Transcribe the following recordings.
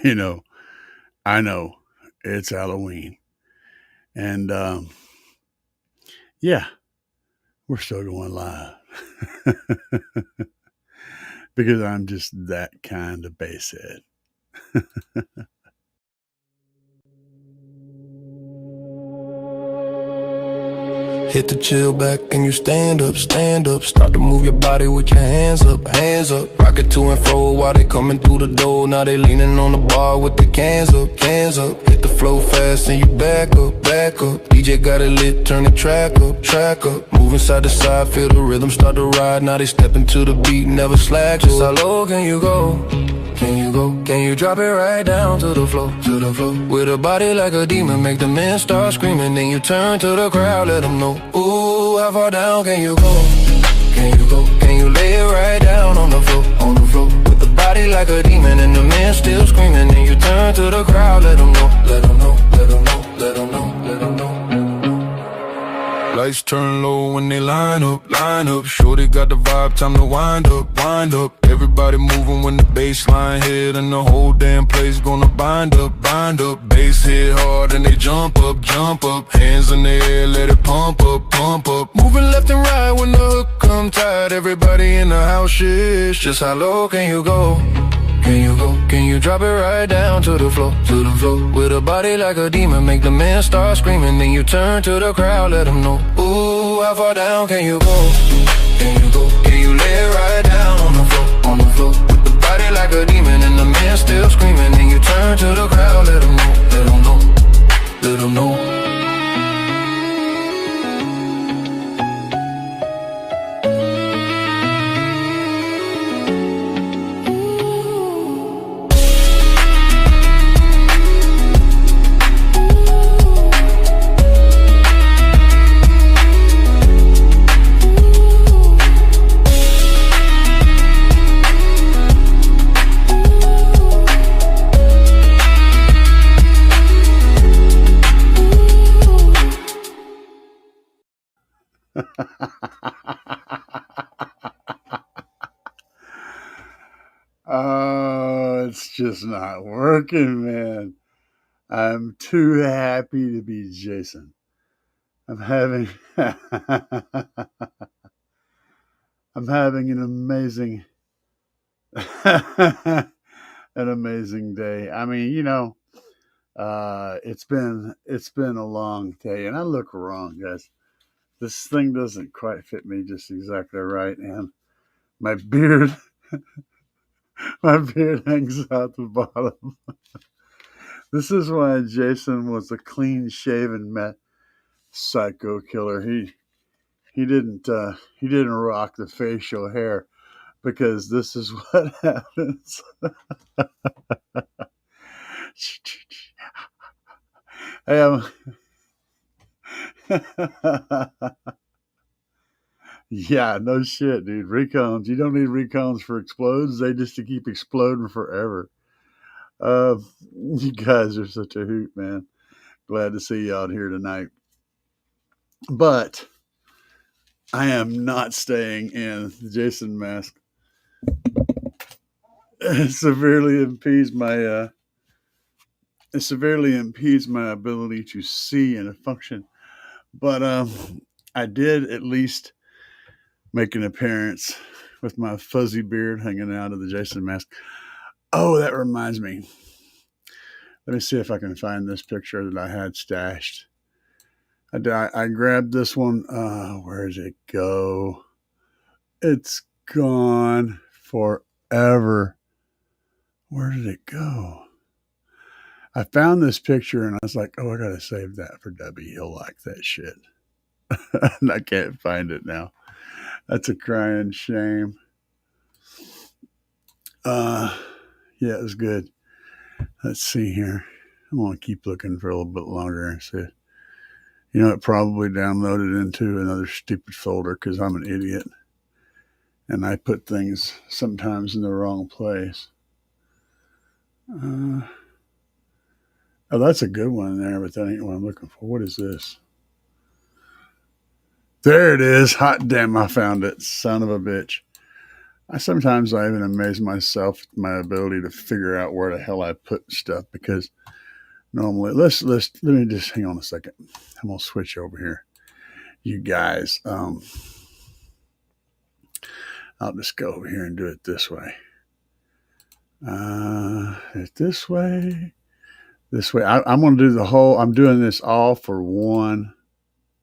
you know, I know it's Halloween. And yeah, we're still going live because I'm just that kind of basshead. Hit the chill back and you stand up, stand up. Start to move your body with your hands up, hands up. Rock it to and fro while they coming through the door. Now they leaning on the bar with the cans up, cans up. Hit the flow fast and you back up, back up. DJ got it lit, turn the track up, track up. Moving side to side, feel the rhythm start to ride. Now they stepping to the beat, never slack. Just how low can you go? Can you go? Can you drop it right down to the floor, to the floor? With a body like a demon, make the men start screaming. Then you turn to the crowd, let them know. Ooh, how far down can you go? Can you go? Can you lay it right down on the floor, on the floor? With the body like a demon and the men still screaming. Then you turn to the crowd, let them know, let them know, let them know, let them know, let them know. Lights turn low when they line up, line up. Shorty got the vibe, time to wind up, wind up. Everybody moving when the bass line hit, and the whole damn place gonna bind up, bind up. Bass hit hard and they jump up, jump up. Hands in the air, let it pump up, pump up. Moving left and right when the hook come tight. Everybody in the house shit. Just how low can you go? Can you go? Can you drop it right down to the floor, to the floor? With a body like a demon, make the man start screaming. Then you turn to the crowd, let them know. Ooh, how far down can you go? Can you go? Can you lay it right down on the floor, on the floor? With the body like a demon and the man still screaming. Then you turn to the crowd, let them know, let them know, let them know. Oh, it's just not working, man. I'm too happy to be Jason. I'm having I'm having an amazing an amazing day. I mean, it's been a long day, and I look wrong, guys. This thing doesn't quite fit me just exactly right, and my beard my beard hangs out the bottom. This is why Jason was a clean shaven psycho killer. He didn't rock the facial hair because this is what happens. I am. Yeah, no shit, dude. Recones. You don't need recones for explodes. They just to keep exploding forever. Uh, you guys are such a hoot, man. Glad to see you out here tonight. But I am not staying in the Jason mask. It severely impedes my ability to see and function. But I did at least make an appearance with my fuzzy beard hanging out of the Jason mask. Oh, that reminds me. Let me see if I can find this picture that I had stashed. I grabbed this one. Where did it go? It's gone forever. Where did it go? I found this picture and I was like, oh, I got to save that for Debbie. He'll like that shit. And I can't find it now. That's a crying shame. Yeah, it was good. Let's see here. I'm going to keep looking for a little bit longer and see. It probably downloaded into another stupid folder because I'm an idiot. And I put things sometimes in the wrong place. Oh, that's a good one there, but that ain't what I'm looking for. What is this? There it is. Hot damn, I found it. Son of a bitch. I even amaze myself at my ability to figure out where the hell I put stuff because normally let me just hang on a second. I'm gonna switch over here. You guys, I'll just go over here and do it this way. It's this way. This way. I'm gonna do the whole. I'm doing this all for one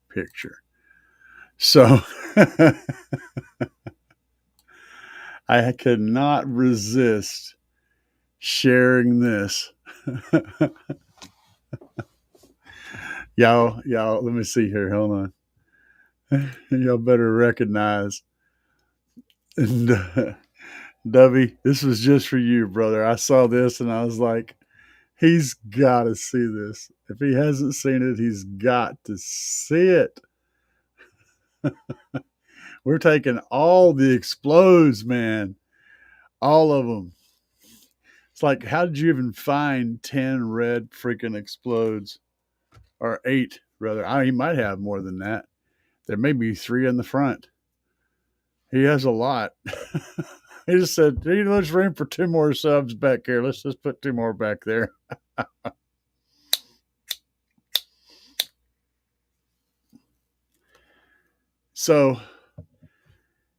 picture. So I could not resist sharing this. y'all, let me see here. Hold on. Y'all better recognize. And, Dovey, this was just for you, brother. I saw this and I was like, he's got to see this. If he hasn't seen it, he's got to see it. We're taking all the explodes, man. All of them. It's like, how did you even find 10 red freaking explodes? Or 8, rather. He might have more than that. There may be 3 in the front. He has a lot. He just said, hey, there's room for 2 more subs back here. Let's just put 2 more back there. So,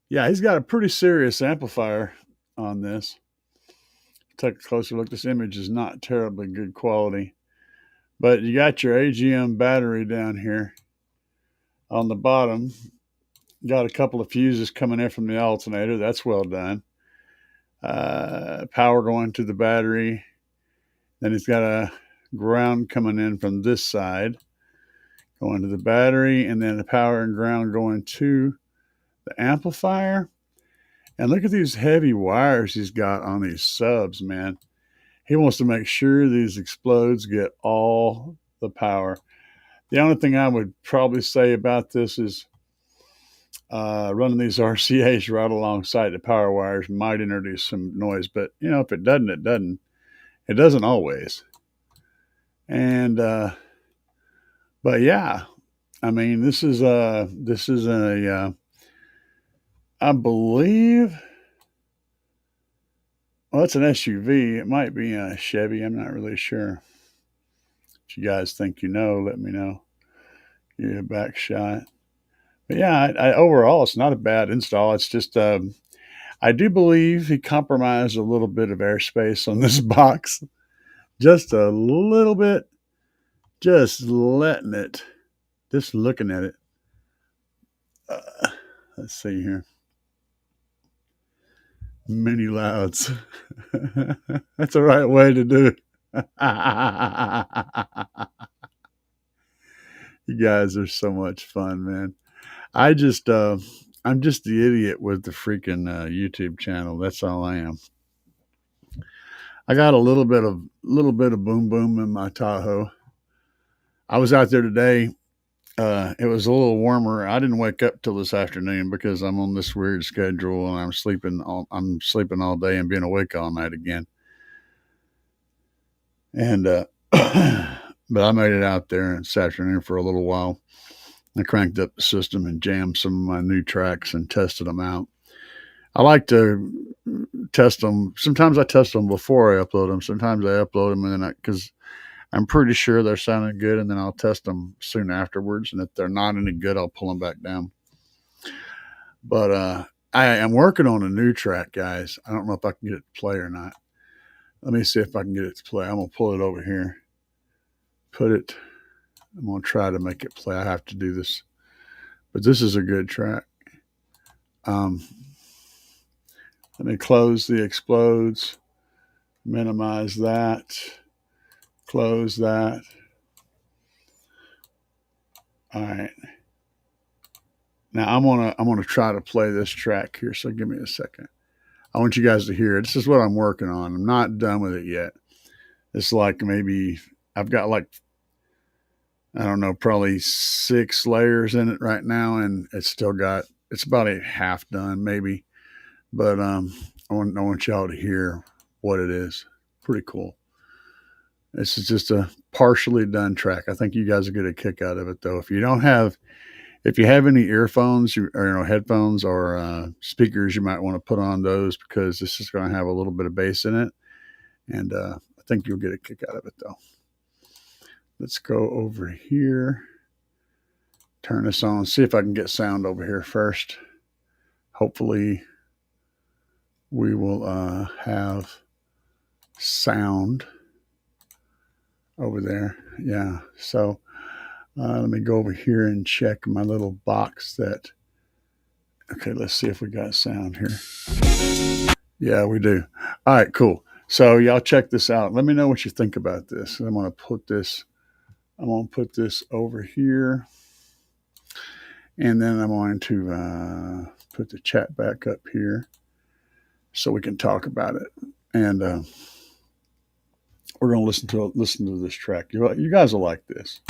yeah, he's got a pretty serious amplifier on this. Take a closer look. This image is not terribly good quality. But you got your AGM battery down here on the bottom. Got a couple of fuses coming in from the alternator. That's well done. Power going to the battery. Then he's got a ground coming in from this side, going to the battery, and then the power and ground going to the amplifier. And look at these heavy wires he's got on these subs, man. He wants to make sure these explodes get all the power. The only thing I would probably say about this is running these RCAs right alongside the power wires might introduce some noise. But, you know, if it doesn't, it doesn't. It doesn't always. And, but yeah, I mean, this is a, I believe, well, it's an SUV. It might be a Chevy. I'm not really sure. If you guys think you know, let me know. Give you a back shot. But yeah, overall, it's not a bad install. It's just, I do believe he compromised a little bit of airspace on this box. Just a little bit. Just letting it. Just looking at it. Let's see here. Mini louds. That's the right way to do it. You guys are so much fun, man. I'm just the idiot with the freaking YouTube channel. That's all I am. I got a little bit of boom boom in my Tahoe. I was out there today. It was a little warmer. I didn't wake up till this afternoon because I'm on this weird schedule and I'm sleeping all day and being awake all night again. And but I made it out there this afternoon for a little while. I cranked up the system and jammed some of my new tracks and tested them out. I like to test them. Sometimes I test them before I upload them. Sometimes I upload them and then because I'm pretty sure they're sounding good, and then I'll test them soon afterwards. And if they're not any good, I'll pull them back down. But I am working on a new track, guys. I don't know if I can get it to play or not. Let me see if I can get it to play. I'm going to pull it over here. I'm going to try to make it play. I have to do this. But this is a good track. Let me close the explodes. Minimize that. Close that. All right. Now I'm gonna try to play this track here. So give me a second. I want you guys to hear it. This is what I'm working on. I'm not done with it yet. It's like maybe I've got like, I don't know, probably 6 layers in it right now, and it's about a half done maybe. But I want y'all to hear what it is. Pretty cool. This is just a partially done track. I think you guys will get a kick out of it, though. If you don't have If you have any earphones or headphones or speakers, you might want to put on those because this is going to have a little bit of bass in it, and I think you'll get a kick out of it though. Let's go over here, turn this on, see if I can get sound over here first. Hopefully we will have sound over there. Yeah, so let me go over here and check my little box that, okay, let's see if we got sound here. Yeah, we do. All right, cool. So y'all check this out. Let me know what you think about this. I'm going to put this over here, and then I'm going to put the chat back up here so we can talk about it. And we're going to listen to this track. You guys will like this.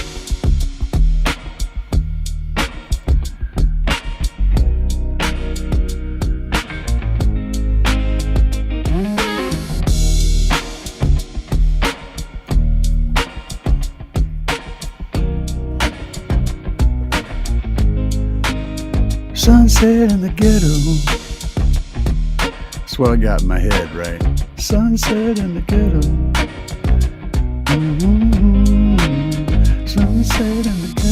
Sunset in the ghetto. That's what I got in my head, right? Sunset in the ghetto. Mm-hmm. Sunset in the ghetto.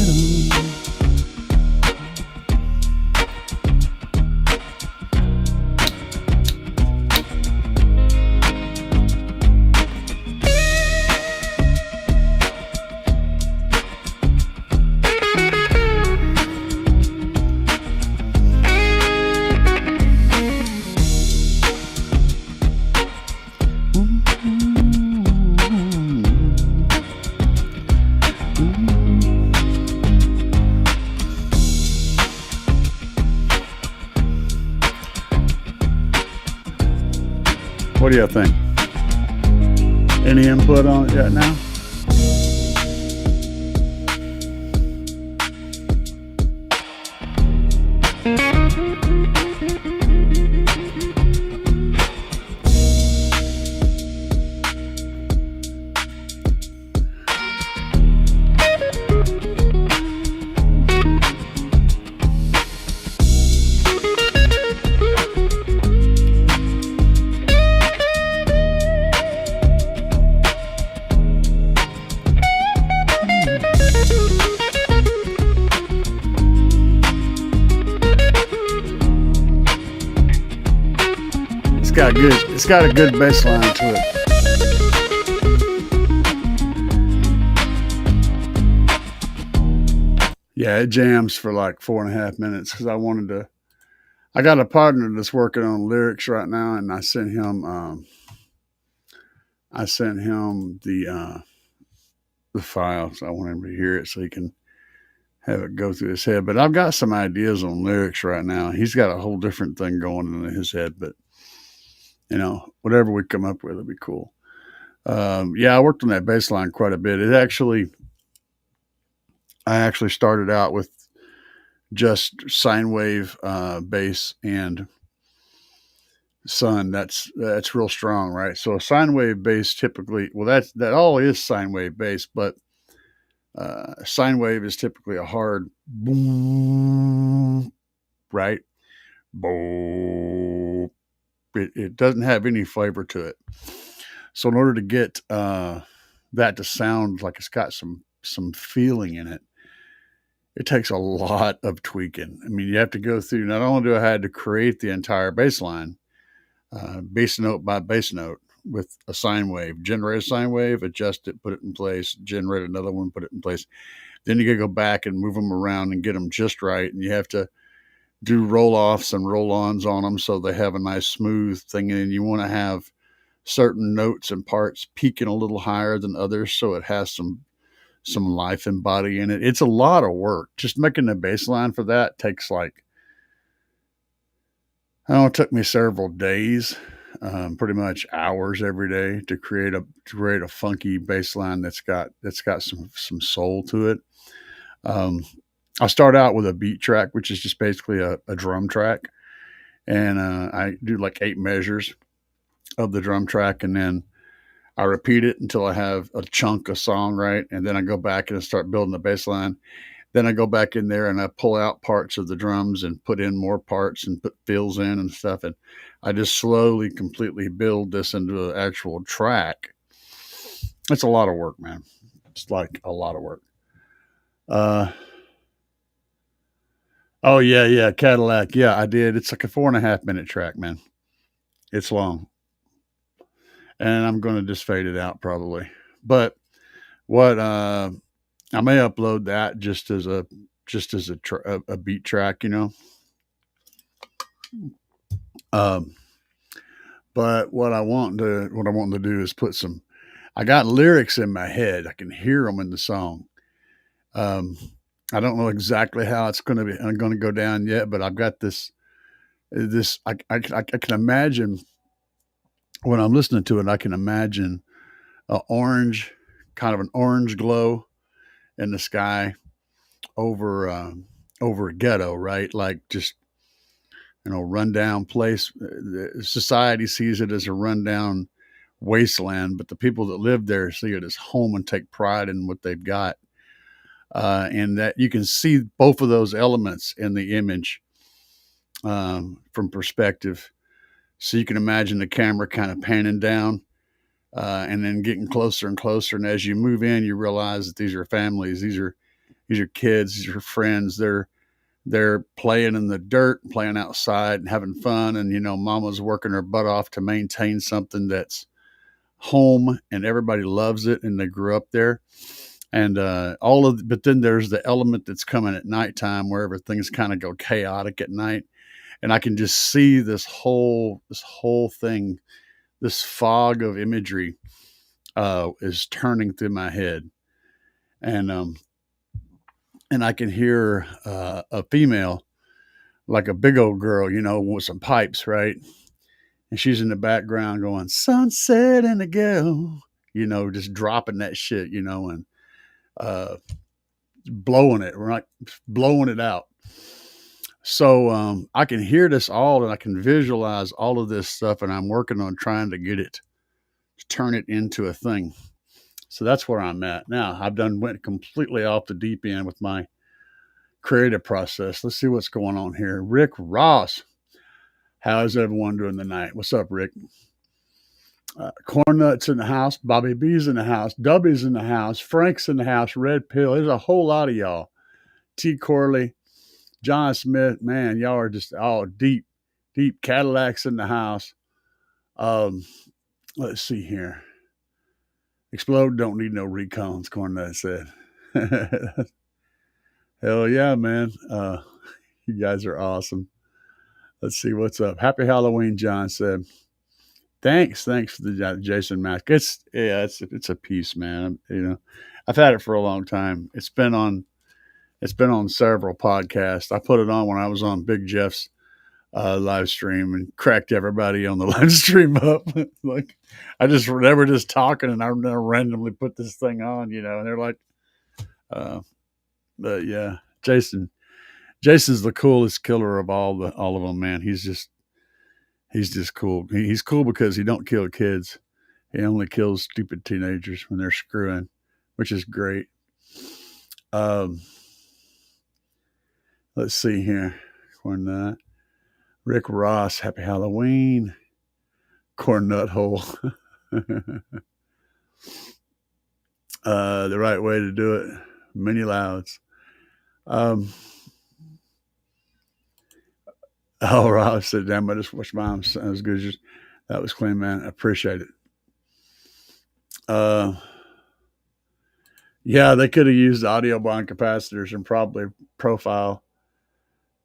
What do you think? Any input on it yet now? It's got a good bass line to it. Yeah, it jams for like 4.5 minutes because I got a partner that's working on lyrics right now, and I sent him the files. I want him to hear it so he can have it go through his head. But I've got some ideas on lyrics right now. He's got a whole different thing going in his head, but whatever we come up with, it'll be cool. Yeah, I worked on that bass line quite a bit. I actually started out with just sine wave bass and Sun. That's real strong, right? So a sine wave bass typically, well, that all is sine wave bass, but sine wave is typically a hard boom, right? Boom. It doesn't have any flavor to it. So in order to get that to sound like it's got some feeling in it, it takes a lot of tweaking. I mean, you have to go through. Not only do I had to create the entire bass line, bass note by bass note, with a sine wave, generate a sine wave, adjust it, put it in place, generate another one, put it in place. Then you got to go back and move them around and get them just right, and you have to do roll-offs and roll-ons on them so they have a nice smooth thing. And you want to have certain notes and parts peaking a little higher than others so it has some life and body in it. It's a lot of work. Just making the bass line for that takes like, it took me several days, pretty much hours every day to create a funky bass line that's got some soul to it. I start out with a beat track, which is just basically a drum track. And I do like 8 measures of the drum track. And then I repeat it until I have a chunk of song, right? And then I go back and start building the bass line. Then I go back in there and I pull out parts of the drums and put in more parts and put fills in and stuff. And I just slowly, completely build this into an actual track. It's a lot of work, man. It's like a lot of work. Uh, oh yeah, yeah, Cadillac. Yeah, I did. It's like a 4.5 minute track, man. It's long, and I'm going to just fade it out probably. But what I may upload that just as a beat track, you know. Um, but what I want to do is put some. I got lyrics in my head. I can hear them in the song. Um, I don't know exactly how it's going to be. I'm going to go down yet, but I've got this. I can imagine when I'm listening to it. I can imagine a orange, kind of an orange glow in the sky over over a ghetto, right? Like just rundown place. Society sees it as a rundown wasteland, but the people that live there see it as home and take pride in what they've got. And that you can see both of those elements in the image from perspective. So you can imagine the camera kind of panning down and then getting closer and closer. And as you move in, you realize that these are families. These are kids. These are friends. They're playing in the dirt, playing outside, and having fun. And mama's working her butt off to maintain something that's home, and everybody loves it, and they grew up there. And but then there's the element that's coming at nighttime, where everything's kind of go chaotic at night, and I can just see this whole thing, this fog of imagery, is turning through my head, and I can hear a female, like a big old girl, with some pipes, right? And she's in the background going, "Sunset and a girl," just dropping that shit, and uh, blowing it, right? Blowing it out. So I can hear this all and I can visualize all of this stuff, and I'm working on trying to get it, to turn it into a thing. So that's where I'm at now. Went completely off the deep end with my creative process. Let's see what's going on here. Rick Ross, how is everyone doing tonight? What's up, Rick? Corn Nuts in the house. Bobby B's in the house. Dubby's in the house. Frank's in the house. Red Pill. There's a whole lot of y'all. T. Corley, John Smith. Man, y'all are just all deep, deep. Cadillacs in the house. Let's see here. Explode don't need no recons, Corn Nuts said. Hell yeah, man. You guys are awesome. Let's see what's up. Happy Halloween, John said. Thanks for the Jason mask. It's a piece, man. I've had it for a long time. It's been on several podcasts. I put it on when I was on Big Jeff's live stream and cracked everybody on the live stream up. Like they were just talking and I randomly put this thing on, and they're like, but yeah, Jason's the coolest killer of all of them, man. He's just cool. He's cool because he don't kill kids. He only kills stupid teenagers when they're screwing, which is great. Let's see here. Corn Nut. Rick Ross, happy Halloween. Corn Nut Hole. The right way to do it. Many Louds. Ross said, "Damn, I just watched mine. As good as that was clean, man. I appreciate it." Yeah, they could have used audio bond capacitors and probably profile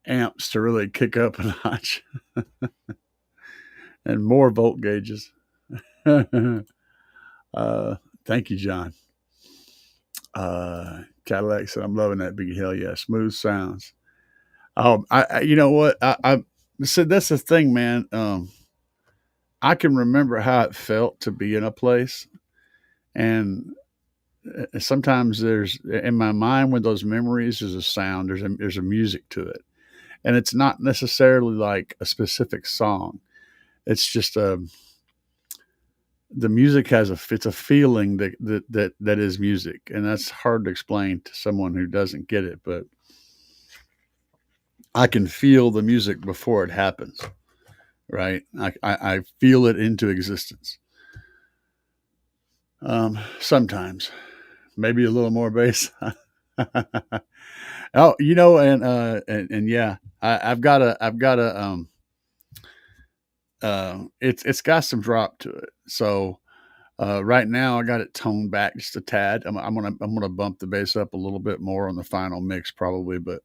amps to really kick up a notch and more volt gauges. Thank you, John. Cadillac said, "I'm loving that big hell yeah, smooth sounds." You know what? I said that's the thing, man. I can remember how it felt to be in a place, and sometimes there's in my mind when those memories is a sound. There's a music to it, and it's not necessarily like a specific song. It's just the music has it's a feeling that is music, and that's hard to explain to someone who doesn't get it. But I can feel the music before it happens, right? I feel it into existence. Sometimes, maybe a little more bass. Oh, and yeah, it's got some drop to it. So right now I got it toned back just a tad. I'm gonna bump the bass up a little bit more on the final mix probably, but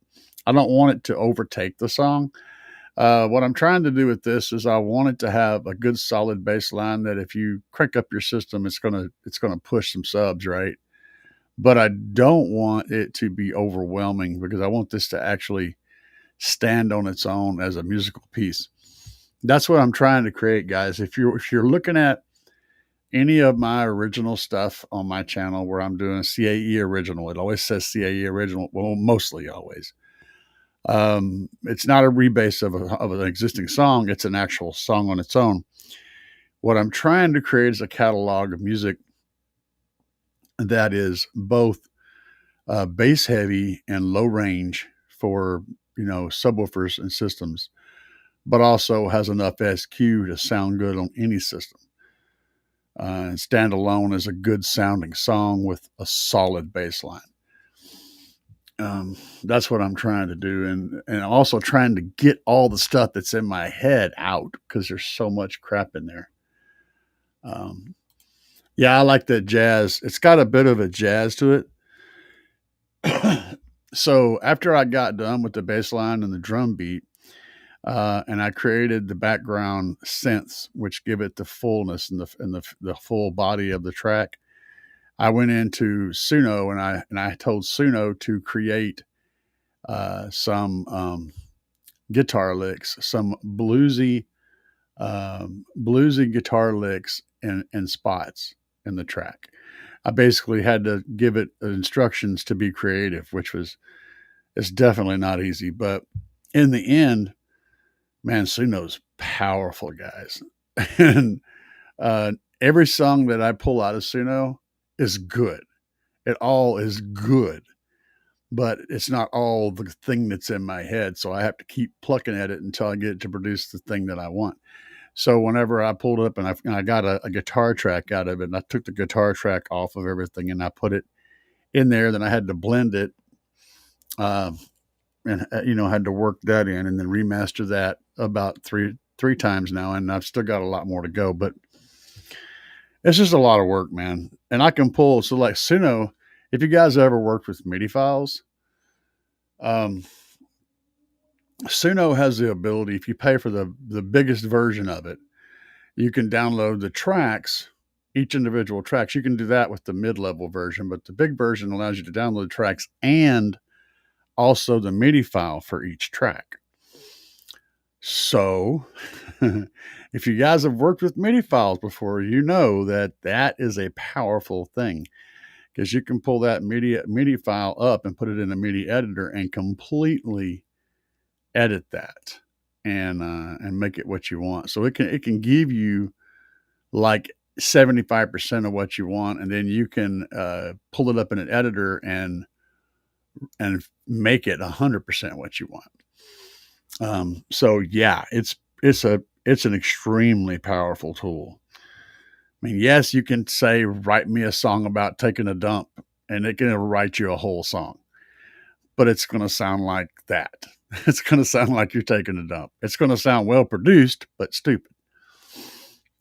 I don't want it to overtake the song. What I'm trying to do with this is I want it to have a good solid bass line that if you crank up your system, it's gonna push some subs, right? But I don't want it to be overwhelming because I want this to actually stand on its own as a musical piece. That's what I'm trying to create, guys. If you're looking at any of my original stuff on my channel where I'm doing CAE original, it always says CAE original. Well, mostly always. It's not a rebase of an existing song. It's an actual song on its own. What I'm trying to create is a catalog of music that is both bass heavy and low range for subwoofers and systems, but also has enough SQ to sound good on any system. And stand alone as a good sounding song with a solid bass line. That's what I'm trying to do, and also trying to get all the stuff that's in my head out because there's so much crap in there. Yeah, I like that jazz. It's got a bit of a jazz to it. So after I got done with the bass line and the drum beat, and I created the background synths, which give it the fullness and the full body of the track. I went into Suno and I told Suno to create some guitar licks, some bluesy guitar licks and spots in the track. I basically had to give it instructions to be creative, which was it's definitely not easy, but in the end, man, Suno's powerful, guys. And every song that I pull out of Suno is good. It all is good, but it's not all the thing that's in my head. So I have to keep plucking at it until I get it to produce the thing that I want. So whenever I pulled it up and I got a guitar track out of it, and I took the guitar track off of everything and I put it in there, then I had to blend it. And had to work that in and then remaster that about three times now, and I've still got a lot more to go, but it's just a lot of work, man. And I can pull so like Suno. If you guys ever worked with MIDI files, Suno has the ability, if you pay for the biggest version of it, you can download the tracks, each individual tracks. You can do that with the mid-level version, but the big version allows you to download tracks and also the MIDI file for each track. So if you guys have worked with MIDI files before, you know that is a powerful thing because you can pull that MIDI file up and put it in a MIDI editor and completely edit that and make it what you want. So it can give you like 75% of what you want, and then you can pull it up in an editor and make it 100% what you want. So yeah, it's an extremely powerful tool. I mean, yes, you can say, write me a song about taking a dump, and it can write you a whole song, but it's going to sound like that. It's going to sound like you're taking a dump. It's going to sound well produced, but stupid.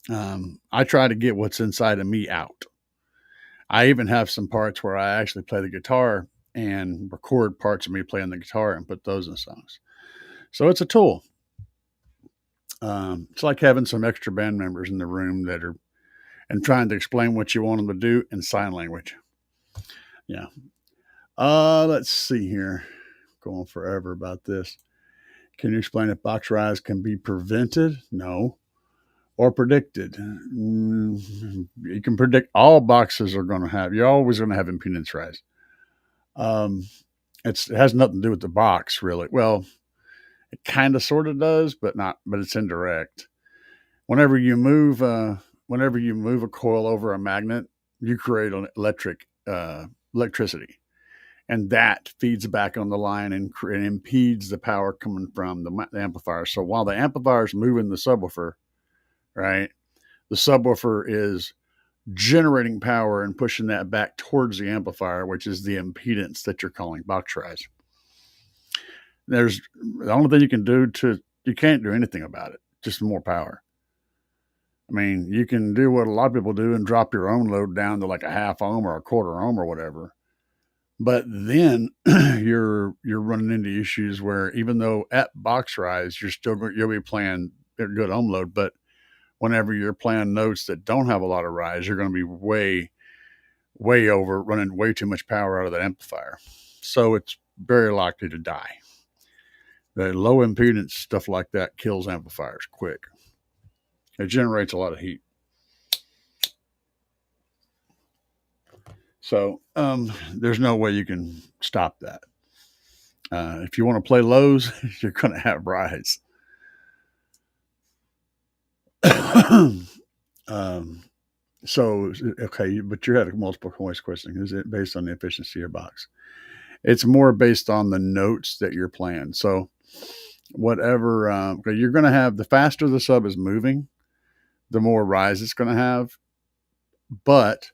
I try to get what's inside of me out. I even have some parts where I actually play the guitar and record parts of me playing the guitar and put those in songs. So it's a tool. It's like having some extra band members in the room that are and trying to explain what you want them to do in sign language. Yeah. Let's see here. Going forever about this. Can you explain if box rise can be prevented? No. Or predicted? You can predict all boxes are going to have. You're always going to have impedance rise. It has nothing to do with the box, really. Well, it kind of sort of does, but not. But it's indirect. Whenever you move whenever you move a coil over a magnet, you create an electricity, and that feeds back on the line and impedes the power coming from the amplifier. So while the amplifier is moving the subwoofer, right, the subwoofer is generating power and pushing that back towards the amplifier, which is the impedance that you're calling box rise. There's the only thing you can't do anything about it, just more power. I mean, you can do what a lot of people do and drop your own load down to like a half ohm or a quarter ohm or whatever. But then you're running into issues where even though at box rise, you'll be playing a good ohm load, but whenever you're playing notes that don't have a lot of rise, you're going to be way over, running way too much power out of that amplifier. So it's very likely to die. The low impedance stuff like that kills amplifiers quick. It generates a lot of heat. So there's no way you can stop that. If you want to play lows, you're going to have rise. So, okay, but you had a multiple choice question. Is it based on the efficiency of your box? It's more based on the notes that you're playing. So whatever, you're going to have, the faster the sub is moving, the more rise it's going to have. But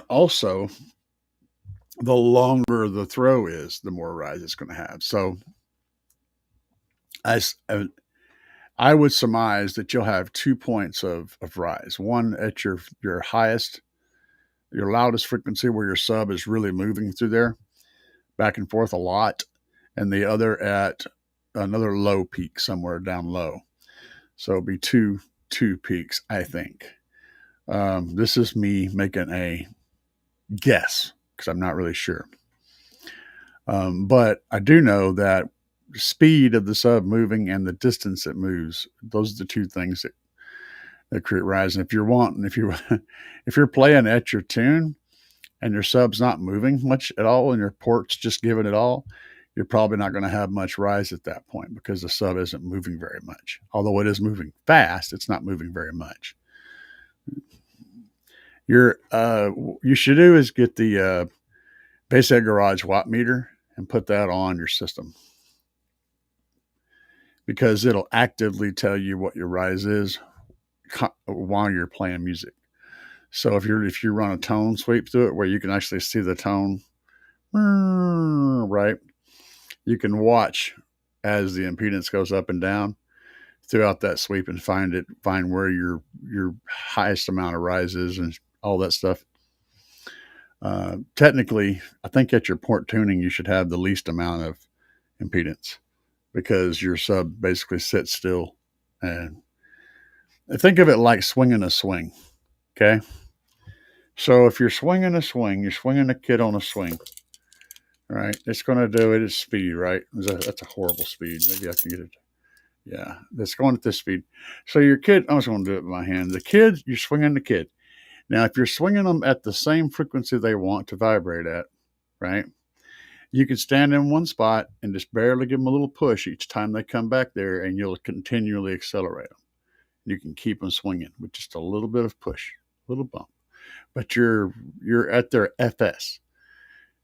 also, the longer the throw is, the more rise it's going to have. So I would surmise that you'll have 2 points of rise. One at your highest, your loudest frequency where your sub is really moving through there back and forth a lot, and the other at another low peak somewhere down low. So it'll be two peaks, I think. This is me making a guess because I'm not really sure. But I do know that speed of the sub moving and the distance it moves, those are the two things that create rise. And if you're playing at your tune and your sub's not moving much at all and your port's just giving it all, you're probably not going to have much rise at that point because the sub isn't moving very much. Although it is moving fast, it's not moving very much. You should do is get the Bass Head Garage watt meter and put that on your system, because it'll actively tell you what your rise is while you're playing music. So if you run a tone sweep through it where you can actually see the tone, right, you can watch as the impedance goes up and down throughout that sweep and find where your highest amount of rise is and all that stuff. Technically, I think at your port tuning, you should have the least amount of impedance because your sub basically sits still. And think of it like swinging a swing. Okay. So if you're swinging a swing, you're swinging a kid on a swing. All right. It's going to do it at speed, right? That's a horrible speed. Maybe I can get it. Yeah. That's going at this speed. So your kid, I'm just going to do it with my hand. The kid, you're swinging the kid. Now, if you're swinging them at the same frequency they want to vibrate at, right, you can stand in one spot and just barely give them a little push each time they come back there, and you'll continually accelerate them. You can keep them swinging with just a little bit of push, a little bump. But you're at their FS.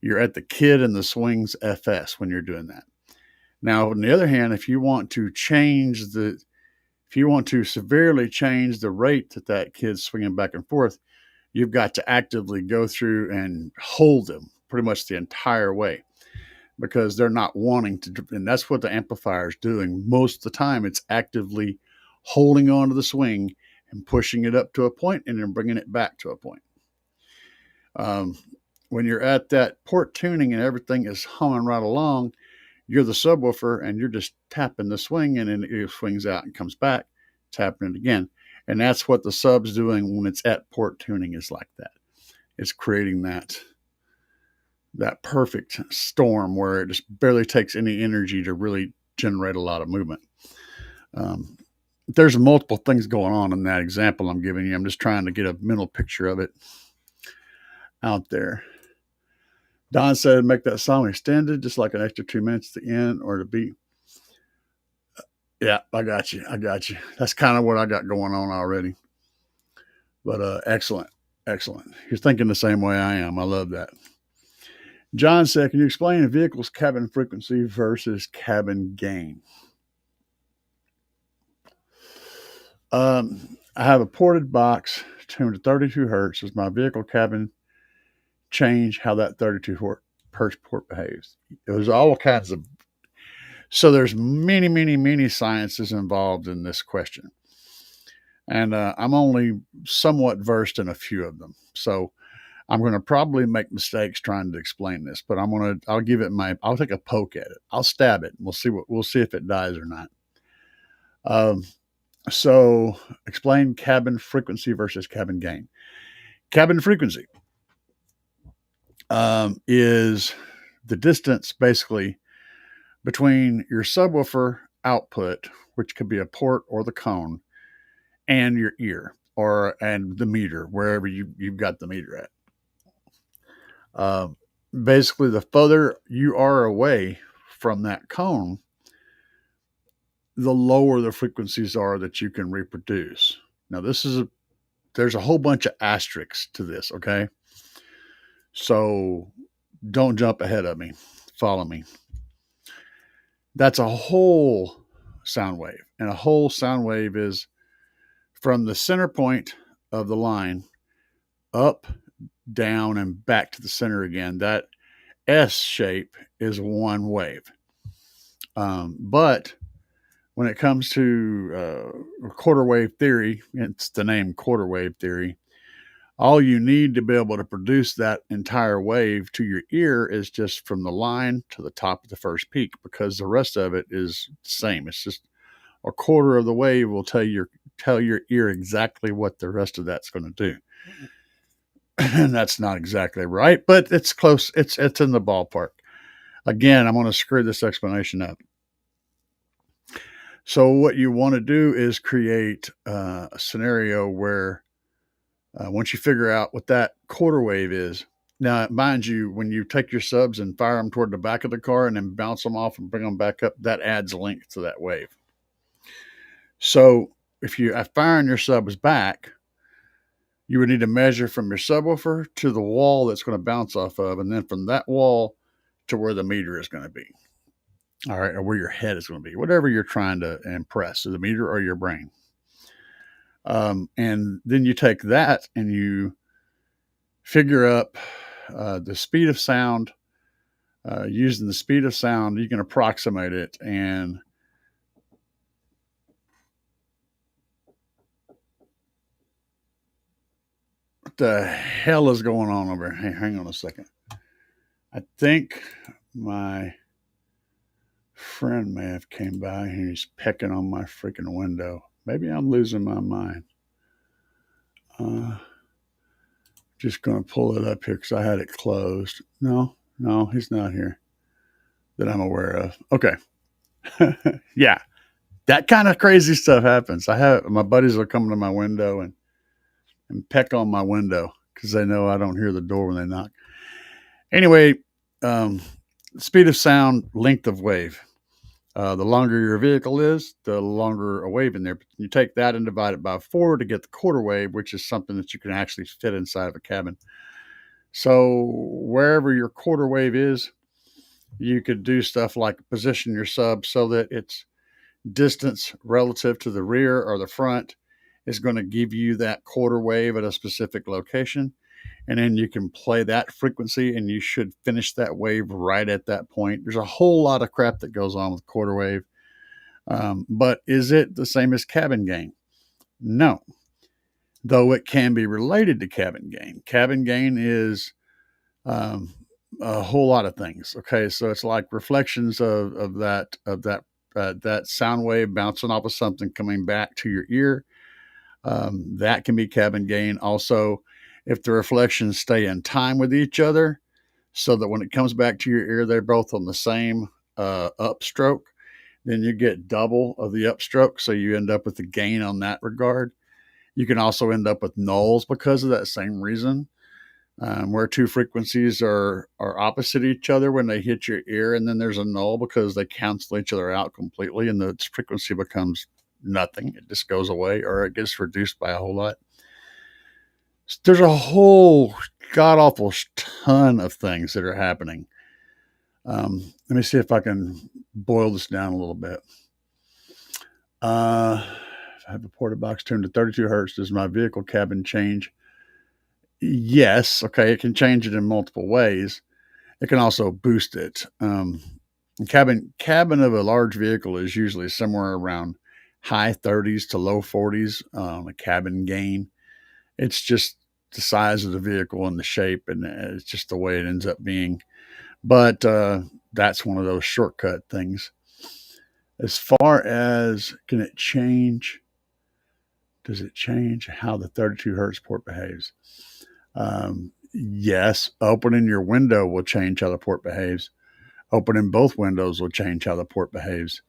You're at the kid and the swing's FS when you're doing that. Now, on the other hand, if you want to severely change the rate that kid's swinging back and forth, you've got to actively go through and hold them pretty much the entire way, because they're not wanting to. And that's what the amplifier is doing most of the time. It's actively holding on to the swing and pushing it up to a point and then bringing it back to a point. When you're at that port tuning and everything is humming right along, you're the subwoofer and you're just tapping the swing, and then it swings out and comes back, tapping it again. And that's what the sub's doing when it's at port tuning, is like that. It's creating that perfect storm where it just barely takes any energy to really generate a lot of movement. There's multiple things going on in that example I'm giving you. I'm just trying to get a mental picture of it out there. Don said, make that song extended, just like an extra 2 minutes at the end or the beat. Yeah, I got you. I got you. That's kind of what I got going on already. But excellent. Excellent. You're thinking the same way I am. I love that. John said, can you explain a vehicle's cabin frequency versus cabin gain? I have a ported box tuned to 32 hertz. Does my vehicle cabin change how that 32 hertz port behaves? There's all kinds of, so there's many sciences involved in this question. And I'm only somewhat versed in a few of them. So I'm going to probably make mistakes trying to explain this, but I'll take a poke at it. I'll stab it. We'll see if it dies or not. So explain cabin frequency versus cabin gain. Cabin frequency is the distance basically between your subwoofer output, which could be a port or the cone, and your ear and the meter, wherever you've got the meter at. Basically, the further you are away from that cone, the lower the frequencies are that you can reproduce. Now, there's a whole bunch of asterisks to this, okay? So don't jump ahead of me. Follow me. That's a whole sound wave. And a whole sound wave is from the center point of the line up, down, and back to the center again. That S shape is one wave. But when it comes to quarter wave theory, it's the name quarter wave theory. All you need to be able to produce that entire wave to your ear is just from the line to the top of the first peak, because the rest of it is the same. It's just a quarter of the wave will tell your ear exactly what the rest of that's going to do. And that's not exactly right, but it's close. It's in the ballpark. Again, I'm going to screw this explanation up. So what you want to do is create a scenario where once you figure out what that quarter wave is, now mind you, when you take your subs and fire them toward the back of the car and then bounce them off and bring them back up, that adds length to that wave. So if you are firing your subs back, you would need to measure from your subwoofer to the wall that's going to bounce off of, and then from that wall to where the meter is going to be. All right, or where your head is going to be, whatever you're trying to impress, the meter or your brain. And then you take that and you figure up the speed of sound. Using the speed of sound, you can approximate it. And what the hell is going on over here? Hey, hang on a second. I think my friend may have came by and he's pecking on my freaking window. Maybe I'm losing my mind. Just going to pull it up here because I had it closed. No, he's not here that I'm aware of. Okay. Yeah, that kind of crazy stuff happens. My buddies will come to my window and peck on my window because they know I don't hear the door when they knock. Anyway, speed of sound, length of wave. The longer your vehicle is, the longer a wave in there. You take that and divide it by 4 to get the quarter wave, which is something that you can actually fit inside of a cabin. So wherever your quarter wave is, you could do stuff like position your sub so that its distance relative to the rear or the front is going to give you that quarter wave at a specific location. And then you can play that frequency and you should finish that wave right at that point. There's a whole lot of crap that goes on with quarter wave. But is it the same as cabin gain? No. Though it can be related to cabin gain. Cabin gain is a whole lot of things. Okay, so it's like reflections of that sound wave bouncing off of something coming back to your ear. That can be cabin gain. Also, if the reflections stay in time with each other, so that when it comes back to your ear, they're both on the same upstroke, then you get double of the upstroke. So you end up with the gain on that regard. You can also end up with nulls because of that same reason. where two frequencies are opposite each other when they hit your ear, and then there's a null because they cancel each other out completely, and the frequency becomes nothing. It just goes away, or it gets reduced by a whole lot. There's a whole god awful ton of things that are happening. Let me see if I can boil this down a little bit. If I have a porta box tuned to 32 hertz, does my vehicle cabin change? Yes. Okay. It can change it in multiple ways. It can also boost it. Cabin of a large vehicle is usually somewhere around high 30s to low 40s on a cabin gain. It's just the size of the vehicle and the shape, and it's just the way it ends up being. But that's one of those shortcut things. As far as can it change? Does it change how the 32 hertz port behaves? Yes, opening your window will change how the port behaves. Opening both windows will change how the port behaves.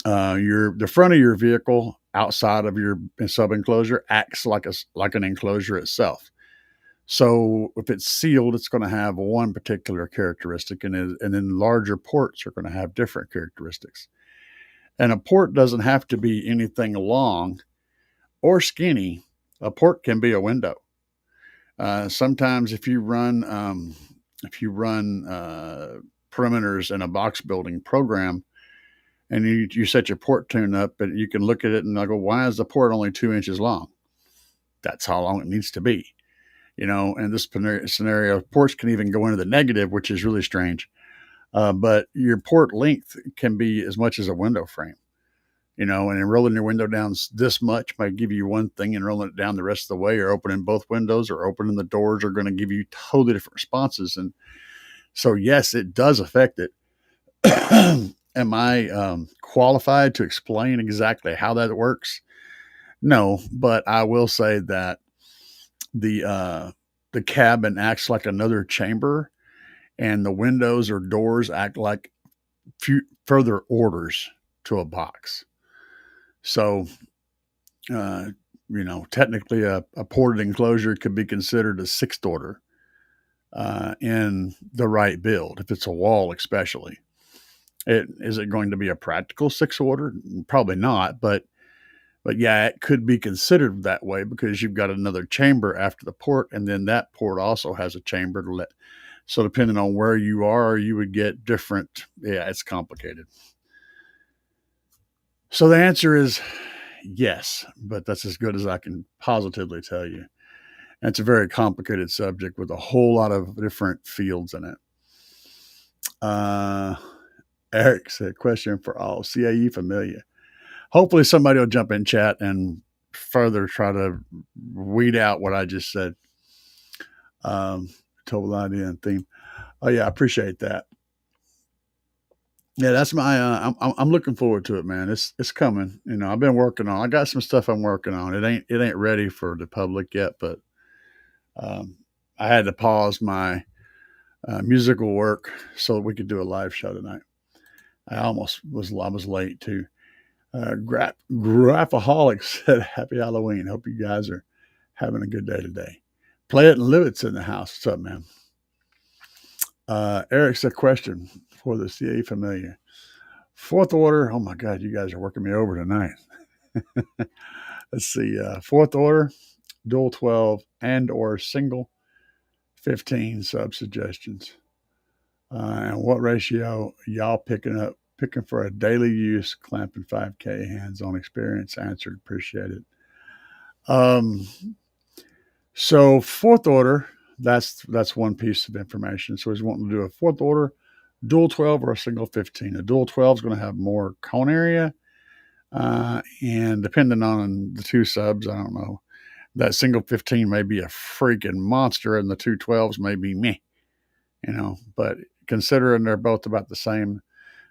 The front of your vehicle outside of your sub enclosure acts like an enclosure itself. So if it's sealed, it's going to have one particular characteristic, and then larger ports are going to have different characteristics. And a port doesn't have to be anything long or skinny. A port can be a window. Sometimes if you run perimeters in a box building program, and you set your port tune up, but you can look at it and I go, why is the port only 2 inches long? That's how long it needs to be. In this scenario, ports can even go into the negative, which is really strange. But your port length can be as much as a window frame. And then rolling your window down this much might give you one thing, and rolling it down the rest of the way, or opening both windows or opening the doors are going to give you totally different responses. And so, yes, it does affect it. Am I qualified to explain exactly how that works? No, but I will say that the cabin acts like another chamber, and the windows or doors act like further orders to a box. So, technically a ported enclosure could be considered a sixth order in the right build, if it's a wall especially. Is it going to be a practical sixth order? Probably not, but yeah, it could be considered that way because you've got another chamber after the port, and then that port also has a chamber to let. So depending on where you are, you would get different. Yeah, it's complicated. So the answer is yes, but that's as good as I can positively tell you. And it's a very complicated subject with a whole lot of different fields in it. Eric said, question for all, CAE familiar. Hopefully somebody will jump in chat and further try to weed out what I just said. Total idea and theme. Oh yeah, I appreciate that. Yeah, that's my. I'm looking forward to it, man. It's coming. I've been working on. I got some stuff I'm working on. It ain't ready for the public yet, but I had to pause my musical work so we could do a live show tonight. I was late too. Graphaholic said, "Happy Halloween. Hope you guys are having a good day today." Play it and live it's in the house. What's up, man? Eric said, question for the CA familiar. Fourth order. Oh my God, you guys are working me over tonight. Let's see. Fourth order, dual 12 and or single 15 sub suggestions. And what ratio y'all picking for a daily use, clamping 5K, hands-on experience? Answered. Appreciate it. So fourth order, that's one piece of information. So he's wanting to do a fourth order, dual 12 or a single 15. A dual 12 is going to have more cone area. And depending on the two subs, I don't know, that single 15 may be a freaking monster and the two 12s may be meh, but considering they're both about the same,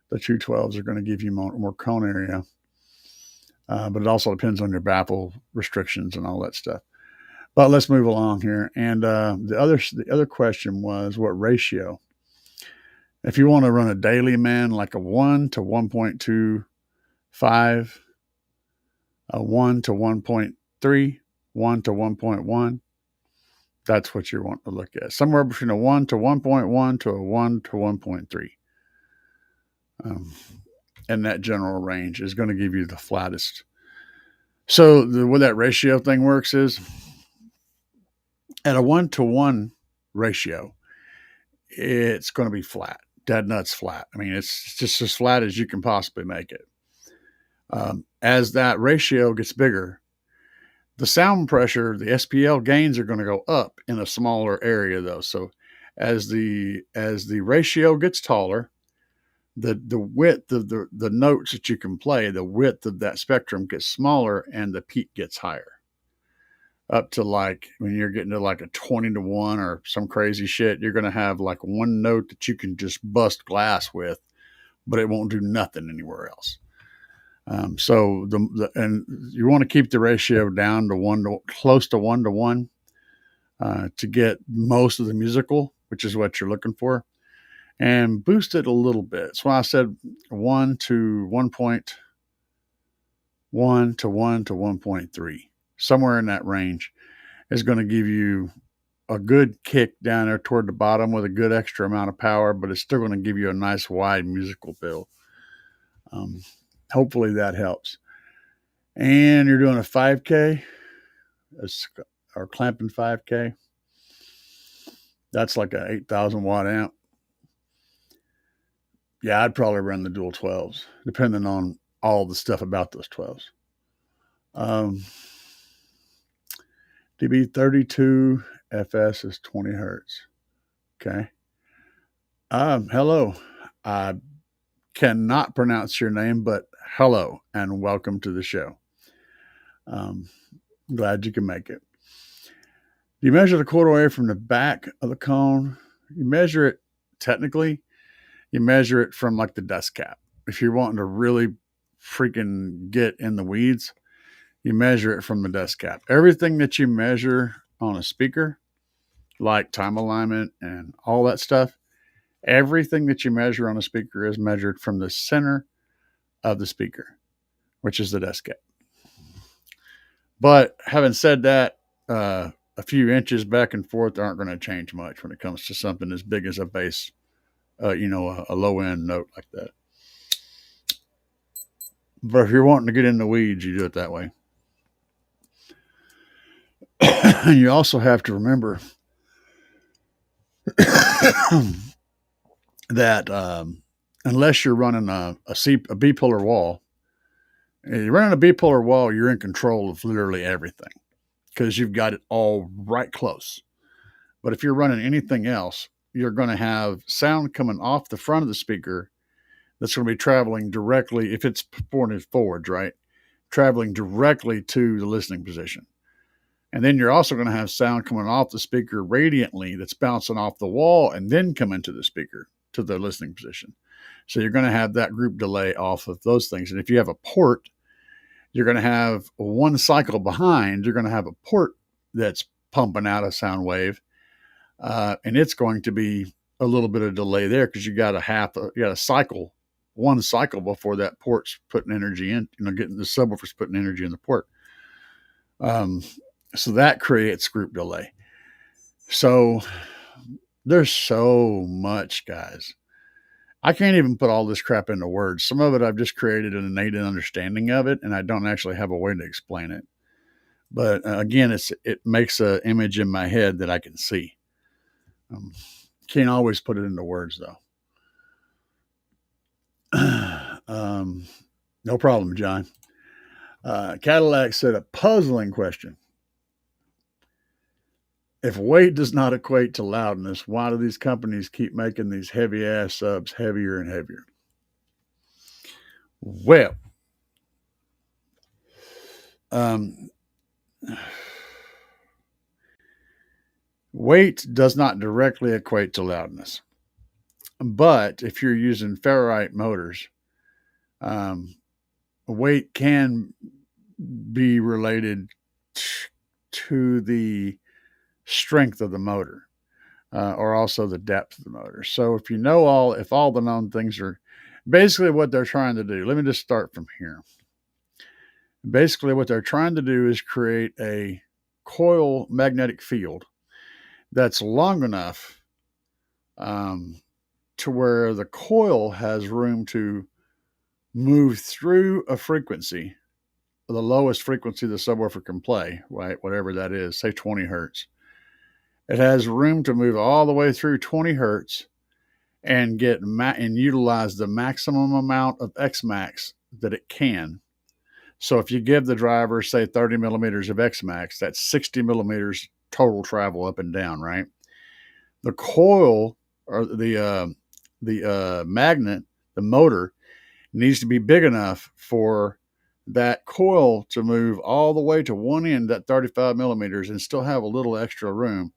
the two 12s are going to give you more cone area. But it also depends on your baffle restrictions and all that stuff. But let's move along here. And the other question was what ratio? If you want to run a daily, man, like a 1 to 1.25, a 1 to 1.3, 1 to 1.1, That's what you want to look at. Somewhere between a 1 to 1.1 to a 1 to 1.3. And that general range is going to give you the flattest. So the way that ratio thing works is at a 1-to-1 ratio, it's going to be flat, dead nuts flat. I mean, it's just as flat as you can possibly make it. As that ratio gets bigger, the sound pressure, the SPL gains are going to go up in a smaller area, though. So as the ratio gets taller, the width of the notes that you can play, the width of that spectrum gets smaller, and the peak gets higher. Up to like when you're getting to like a 20-to-1 or some crazy shit, you're going to have like one note that you can just bust glass with, but it won't do nothing anywhere else. So and you want to keep the ratio down to close to 1-to-1 to get most of the musical, which is what you're looking for, and boost it a little bit. That's why I said 1 to 1.1 to 1 to 1.3, somewhere in that range is going to give you a good kick down there toward the bottom with a good extra amount of power, but it's still going to give you a nice wide musical bill. Hopefully that helps. And you're doing a 5K or clamping 5K. That's like a 8,000 watt amp. Yeah, I'd probably run the dual 12s, depending on all the stuff about those 12s. DB32 FS is 20 hertz. Okay. Hello. I cannot pronounce your name, but hello and welcome to the show. Glad you can make it. You measure the quarter wave from the back of the cone. You measure it technically. You measure it from like the dust cap. If you're wanting to really freaking get in the weeds, you measure it from the dust cap. Everything that you measure on a speaker, like time alignment and all that stuff, everything that you measure on a speaker is measured from the center of the speaker, which is the dust cap. But having said that, a few inches back and forth aren't going to change much when it comes to something as big as a bass, a low end note like that. But if you're wanting to get in the weeds, you do it that way. And you also have to remember that unless you're running a bipolar wall, you're running a bipolar wall, you're in control of literally everything because you've got it all right close. But if you're running anything else, you're going to have sound coming off the front of the speaker that's going to be traveling directly, if it's pointed forwards, right? Traveling directly to the listening position. And then you're also going to have sound coming off the speaker radiantly that's bouncing off the wall and then come into the speaker to the listening position. So you're going to have that group delay off of those things. And if you have a port, you're going to have one cycle behind. You're going to have a port that's pumping out a sound wave. And it's going to be a little bit of delay there because you got a cycle, one cycle before that port's putting energy in, getting the subwoofer's putting energy in the port. So that creates group delay. So there's so much, guys. I can't even put all this crap into words. Some of it I've just created an innate understanding of it, and I don't actually have a way to explain it. But again, it makes an image in my head that I can see. Can't always put it into words, though. No problem, John. Cadillac said a puzzling question. If weight does not equate to loudness, why do these companies keep making these heavy ass subs heavier and heavier? Well, weight does not directly equate to loudness. But if you're using ferrite motors, weight can be related to the strength of the motor, or also the depth of the motor. So if all the known things are basically what they're trying to do, let me just start from here. Basically what they're trying to do is create a coil magnetic field that's long enough um, to where the coil has room to move through a frequency, the lowest frequency the subwoofer can play, right? Whatever that is, say 20 hertz. It has room to move all the way through 20 hertz and and utilize the maximum amount of Xmax that it can. So if you give the driver, say, 30 millimeters of Xmax, that's 60 millimeters total travel up and down, right? The coil or the magnet, the motor, needs to be big enough for that coil to move all the way to one end, that 35 millimeters, and still have a little extra room,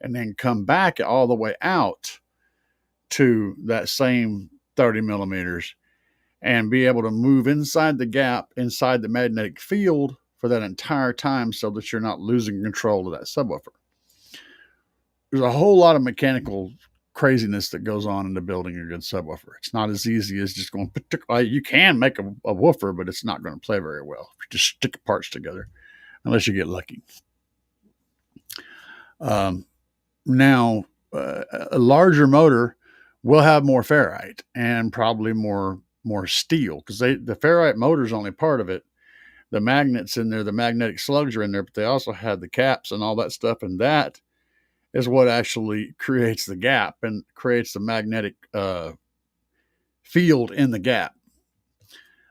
and then come back all the way out to that same 30 millimeters and be able to move inside the gap, inside the magnetic field for that entire time so that you're not losing control of that subwoofer. There's a whole lot of mechanical craziness that goes on into building a good subwoofer. It's not as easy as just going, you can make a woofer, but it's not going to play very well if you just stick parts together, unless you get lucky. Now, a larger motor will have more ferrite and probably more steel, because the ferrite motor is only part of it. The magnets in there, the magnetic slugs are in there, but they also have the caps and all that stuff, and that is what actually creates the gap and creates the magnetic field in the gap.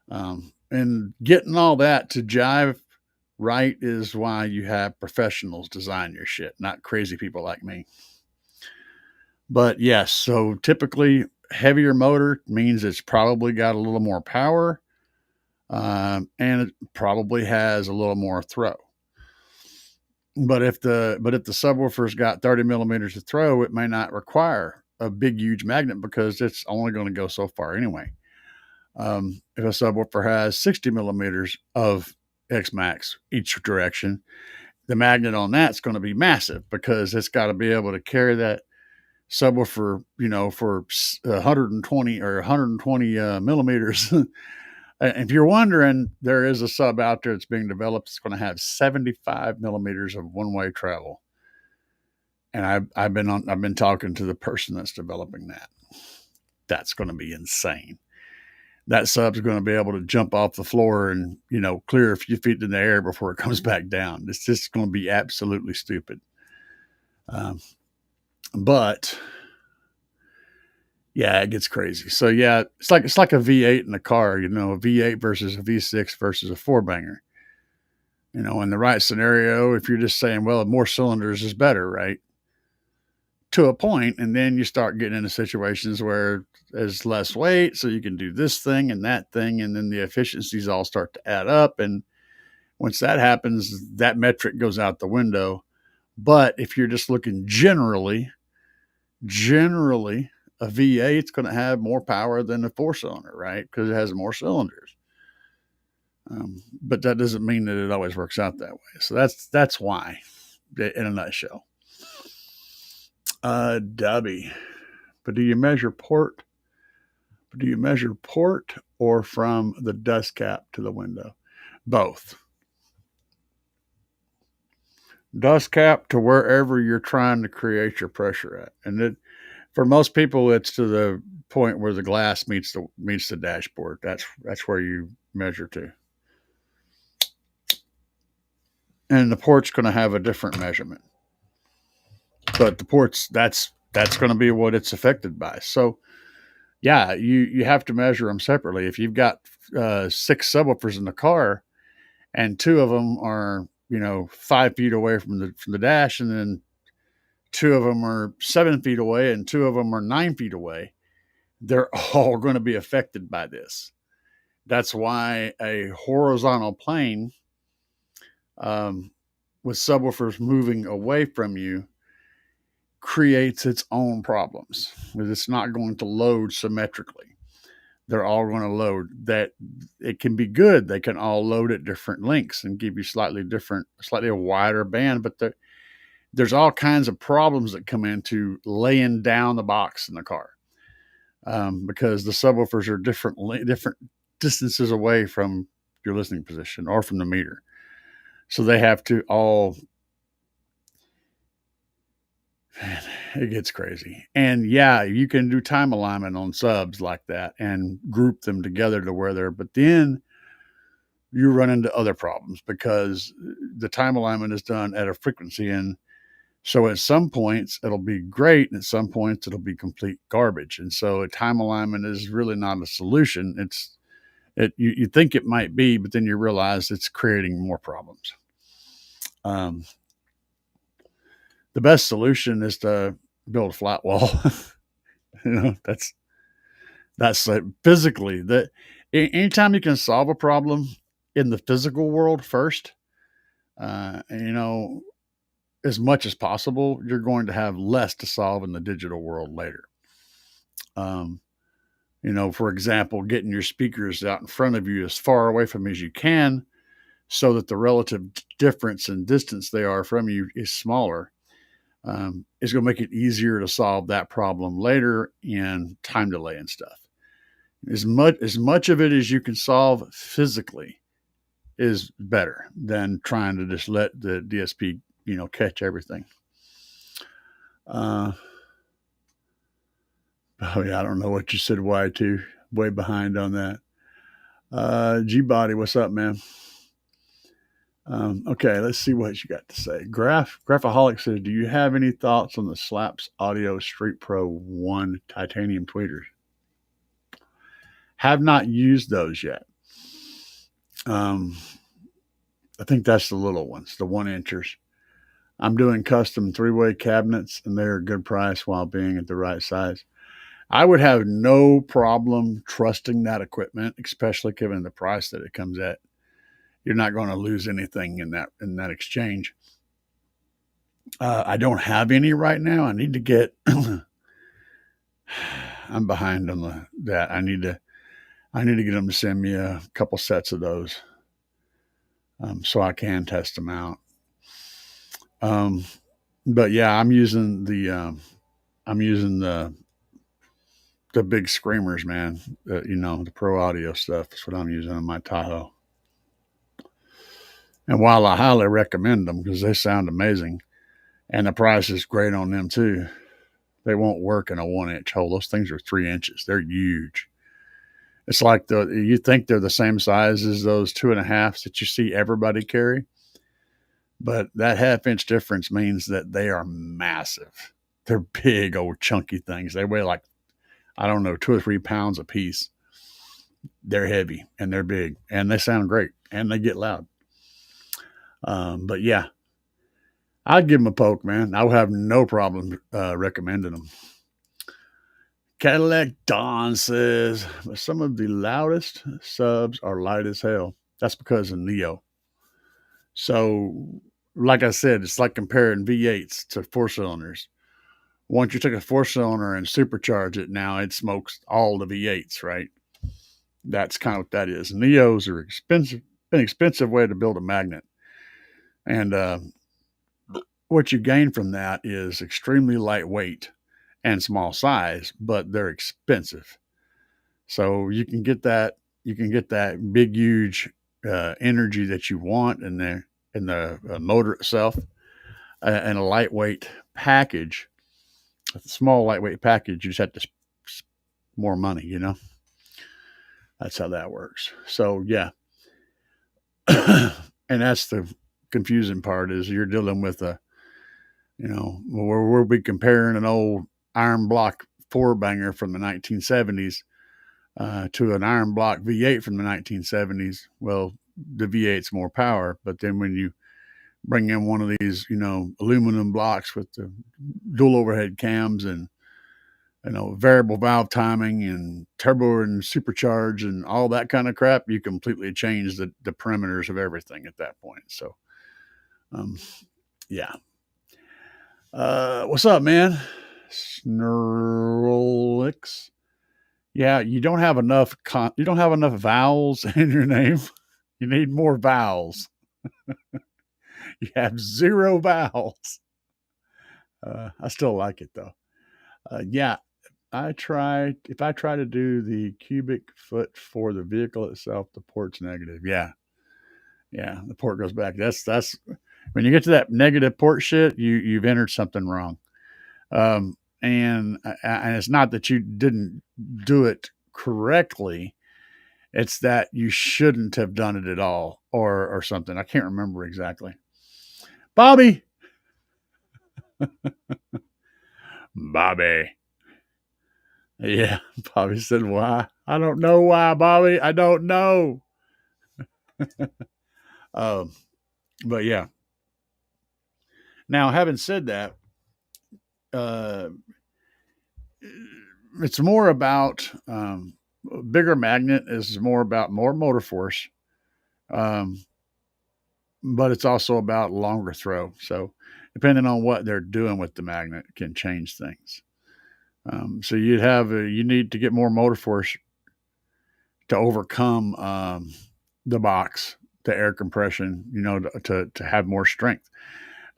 And getting all that to jive right is why you have professionals design your shit, not crazy people like me. But yes, so typically heavier motor means it's probably got a little more power, and it probably has a little more throw. But if the subwoofer's got 30 millimeters of throw, it may not require a big, huge magnet because it's only going to go so far anyway. If a subwoofer has 60 millimeters of Xmax each direction, the magnet on that's going to be massive because it's got to be able to carry that subwoofer, for 120 or 120 millimeters. If you're wondering, there is a sub out there that's being developed. It's going to have 75 millimeters of one-way travel. And I've been talking to the person that's developing that. That's going to be insane. That sub's going to be able to jump off the floor and, clear a few feet in the air before it comes back down. It's just going to be absolutely stupid. But yeah, it gets crazy. So yeah, it's like a V8 in a car, a V8 versus a V6 versus a four banger. In the right scenario, if you're just saying, well, more cylinders is better, right? To a point, and then you start getting into situations where there's less weight, so you can do this thing and that thing, and then the efficiencies all start to add up. And once that happens, that metric goes out the window. But if you're just looking generally, a V8 is going to have more power than a four-cylinder, right? Because it has more cylinders. But that doesn't mean that it always works out that way. So that's why, in a nutshell. Dubby. But do you measure port? Or from the dust cap to the window? Both. Dust cap to wherever you're trying to create your pressure at. And for most people, it's to the point where the glass meets the dashboard. That's where you measure to. And the port's going to have a different measurement. But the ports, that's going to be what it's affected by. So yeah, you have to measure them separately. If you've got 6 subwoofers in the car and 2 of them are, 5 feet away from the dash, and then 2 of them are 7 feet away and 2 of them are 9 feet away, they're all going to be affected by this. That's why a horizontal plane with subwoofers moving away from you creates its own problems, because it's not going to load symmetrically. They're all going to load. That it can be good. They can all load at different lengths and give you slightly a wider band, but there's all kinds of problems that come into laying down the box in the car, because the subwoofers are different distances away from your listening position or from the meter. So they have to all Man, it gets crazy. And yeah, you can do time alignment on subs like that and group them together to where they're, but then you run into other problems because the time alignment is done at a frequency. And so at some points it'll be great, and at some points it'll be complete garbage. And so a time alignment is really not a solution. You think it might be, but then you realize it's creating more problems. Um, the best solution is to build a flat wall. That's like physically that anytime you can solve a problem in the physical world first, you know, as much as possible, you're going to have less to solve in the digital world later. Um, for example, getting your speakers out in front of you as far away from you as you can so that the relative difference in distance they are from you is smaller, is going to make it easier to solve that problem later in time delay and stuff. As much of it as you can solve physically is better than trying to just let the DSP, catch everything. Oh yeah, I don't know what you said. Y2, way behind on that. G Body, what's up, man? Okay, let's see what you got to say. Graphaholic says, "Do you have any thoughts on the Slaps Audio Street Pro 1 titanium tweeters?" Have not used those yet. I think that's the little ones, the 1-inchers. I'm doing custom 3-way cabinets, and they're a good price while being at the right size. I would have no problem trusting that equipment, especially given the price that it comes at. You're not going to lose anything in that exchange. I don't have any right now. I need to get. I'm behind on that. I need to get them to send me a couple sets of those, so I can test them out. But yeah, I'm using the big screamers, man. The Pro Audio stuff. That's what I'm using on my Tahoe. And while I highly recommend them because they sound amazing, and the price is great on them too, they won't work in a 1-inch hole. Those things are 3 inches. They're huge. It's like you think they're the same size as those 2.5s that you see everybody carry, but that half-inch difference means that they are massive. They're big old chunky things. They weigh like, I don't know, 2 or 3 pounds a piece. They're heavy and they're big and they sound great and they get loud. But yeah, I'd give them a poke, man. I would have no problem recommending them. Cadillac Don says, some of the loudest subs are light as hell. That's because of Neo. So, like I said, it's like comparing V8s to 4-cylinders. Once you take a 4-cylinder and supercharge it, now it smokes all the V8s, right? That's kind of what that is. Neos are an expensive way to build a magnet. And what you gain from that is extremely lightweight and small size, but they're expensive. So you can get that big, huge energy that you want in the motor itself, in a lightweight package. A small lightweight package, you just have to more money, That's how that works. So yeah. And that's the confusing part, is you're dealing with we'll be comparing an old iron block 4-banger from the 1970s to an iron block V8 from the 1970s. Well, the V8's more power, but then when you bring in one of these, aluminum blocks with the dual overhead cams and variable valve timing and turbo and supercharge and all that kind of crap, you completely change the parameters of everything at that point. So, yeah. What's up, man? Snurlix. Yeah, you don't have enough vowels in your name. You need more vowels. You have 0 vowels. I still like it though. Yeah, if I try to do the cubic foot for the vehicle itself, the port's negative. Yeah, the port goes back. That's when you get to that negative port shit, you've entered something wrong. And it's not that you didn't do it correctly. It's that you shouldn't have done it at all, or something. I can't remember exactly. Bobby, Bobby. Yeah, Bobby said, "Why? I don't know why, Bobby. I don't know." Um, but yeah. Now, having said that, uh, it's more about bigger magnet is more about more motor force, um, but it's also about longer throw. So, depending on what they're doing with the magnet, can change things. So you need to get more motor force to overcome the box, the air compression. To have more strength.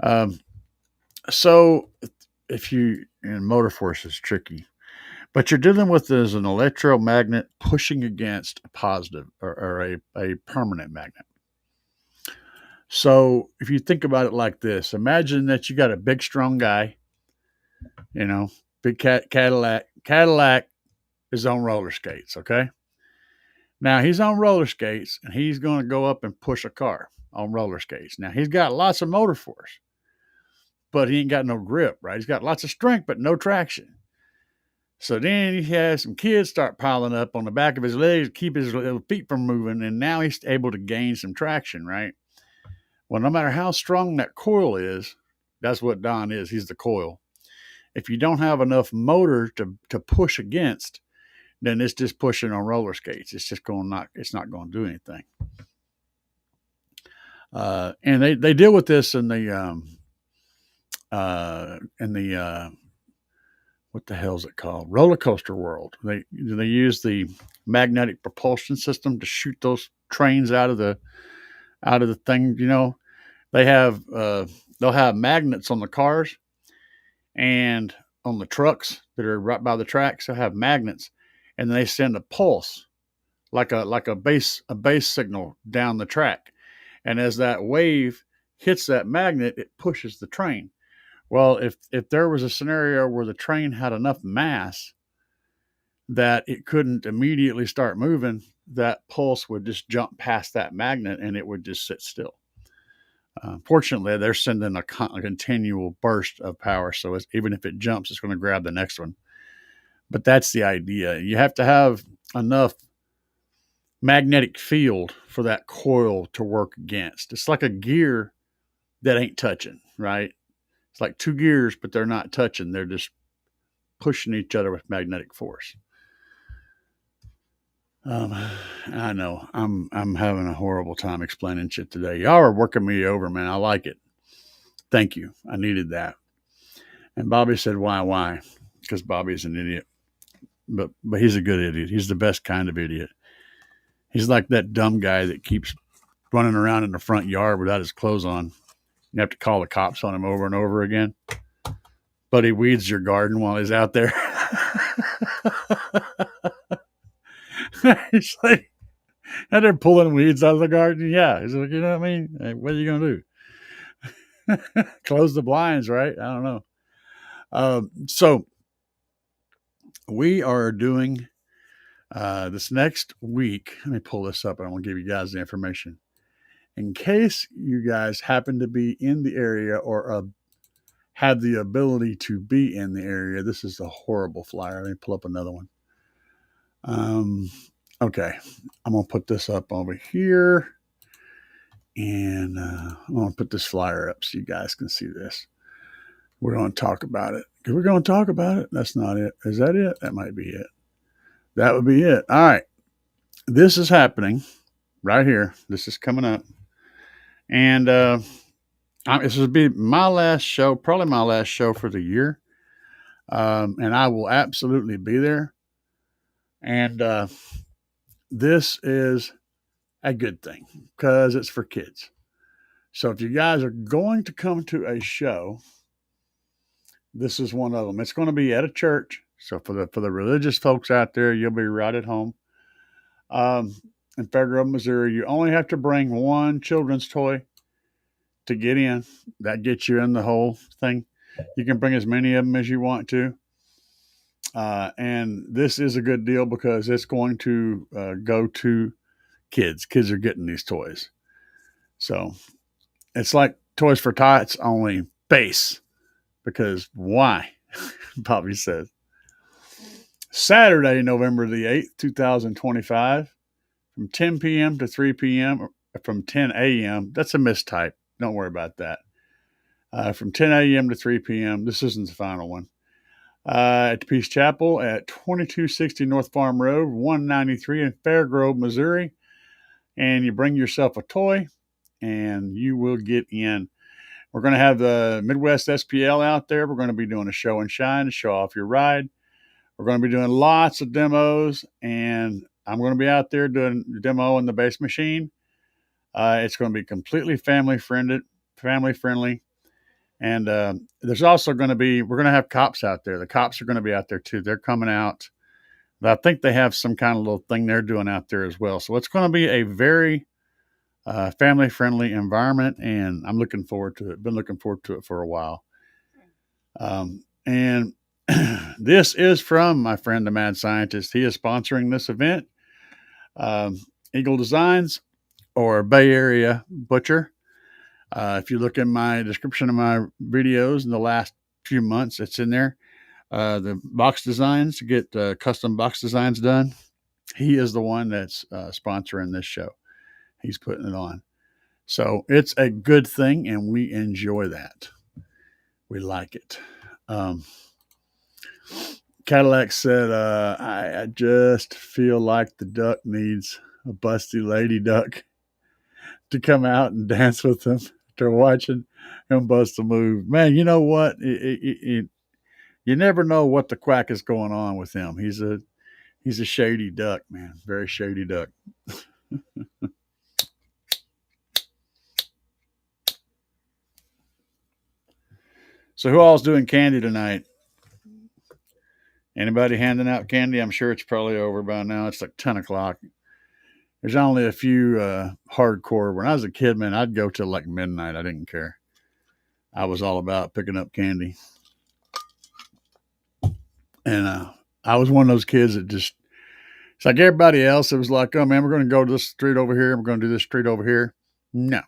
Um, so if you and motor force is tricky, but you're dealing with is an electromagnet pushing against a positive or a permanent magnet. So if you think about it like this, imagine that you got a big strong guy, you know, big Cadillac. Cadillac is on roller skates, okay? Now he's on roller skates and he's going to go up and push a car on roller skates. Now he's got lots of motor force, but he ain't got no grip, right? He's got lots of strength, but no traction. So then he has some kids start piling up on the back of his legs to keep his little feet from moving, and now he's able to gain some traction, right? Well, no matter how strong that coil is, that's what Don is. He's the coil. If you don't have enough motor to push against, then it's just pushing on roller skates. It's just it's not going to do anything. And they deal with this in the what the hell is it called? Roller coaster world. They use the magnetic propulsion system to shoot those trains out of the thing. They have they'll have magnets on the cars and on the trucks that are right by the tracks. They'll have magnets, and they send a pulse like a base signal down the track. And as that wave hits that magnet, it pushes the train. Well, if there was a scenario where the train had enough mass that it couldn't immediately start moving, that pulse would just jump past that magnet and it would just sit still. Fortunately, they're sending a continual burst of power, so even if it jumps, it's going to grab the next one. But that's the idea. You have to have enough magnetic field for that coil to work against. It's like a gear that ain't touching, right? It's like two gears, but they're not touching. They're just pushing each other with magnetic force. I know I'm having a horrible time explaining shit today. Y'all are working me over, man. I like it. Thank you. I needed that. And Bobby said, "Why? Because Bobby's an idiot. But he's a good idiot. He's the best kind of idiot. He's like that dumb guy that keeps running around in the front yard without his clothes on. You have to call the cops on him over and over again. But he weeds your garden while he's out there." He's like, and they're pulling weeds out of the garden. Yeah. He's like, you know what I mean? Hey, what are you going to do? Close the blinds, right? I don't know. So we are doing this next week. Let me pull this up. I want to give you guys the information. In case you guys happen to be in the area or have the ability to be in the area, this is a horrible flyer. Let me pull up another one. Okay, I'm going to put this up over here, and I'm going to put this flyer up so you guys can see this. We're going to talk about it. We're going to talk about it. That's not it. Is that it? That might be it. That would be it. All right. This is happening right here. This is coming up. And this will be my last show, probably my last show for the year. And I will absolutely be there. And this is a good thing because it's for kids. So if you guys are going to come to a show, this is one of them. It's going to be at a church. So for the religious folks out there, you'll be right at home. In Fairgrove, Missouri, you only have to bring one children's toy to get in. That gets you in the whole thing. You can bring as many of them as you want to. And this is a good deal because it's going to go to kids. Kids are getting these toys. So it's like Toys for Tots, only base. Because why? Bobby says. Saturday, November the 8th, 2025, from 10 p.m. to 3 p.m., from 10 a.m. That's a mistype. Don't worry about that. From 10 a.m. to 3 p.m. This isn't the final one. At the Peace Chapel at 2260 North Farm Road, 193 in Fairgrove, Missouri. And you bring yourself a toy and you will get in. We're going to have the Midwest SPL out there. We're going to be doing a show and shine to show off your ride. We're going to be doing lots of demos, and I'm going to be out there doing the demo in the base machine. It's going to be completely family friendly. And there's also going to be, we're going to have cops out there. The cops are going to be out there too. They're coming out. But I think they have some kind of little thing they're doing out there as well. So it's going to be a very family friendly environment, and I'm looking forward to it. Been looking forward to it for a while. And this is from my friend, the Mad Scientist. He is sponsoring this event. Eagle Designs, or Bay Area Butcher. If you look in my description of my videos in the last few months, it's in there. The box designs, to get custom box designs done. He is the one that's sponsoring this show. He's putting it on. So it's a good thing, and we enjoy that. We like it. Cadillac said, I just feel like the duck needs a busty lady duck to come out and dance with him after watching him bust a move. Man, you know what? You never know what the quack is going on with him. He's a shady duck, man. Very shady duck. So who all's doing candy tonight? Anybody handing out candy? I'm sure it's probably over by now. It's like 10 o'clock. There's only a few hardcore. When I was a kid, man, I'd go till like midnight. I didn't care. I was all about picking up candy. And I was one of those kids that just, it's like everybody else. It was like, oh, man, we're going to go to this street over here. We're going to do this street over here. No.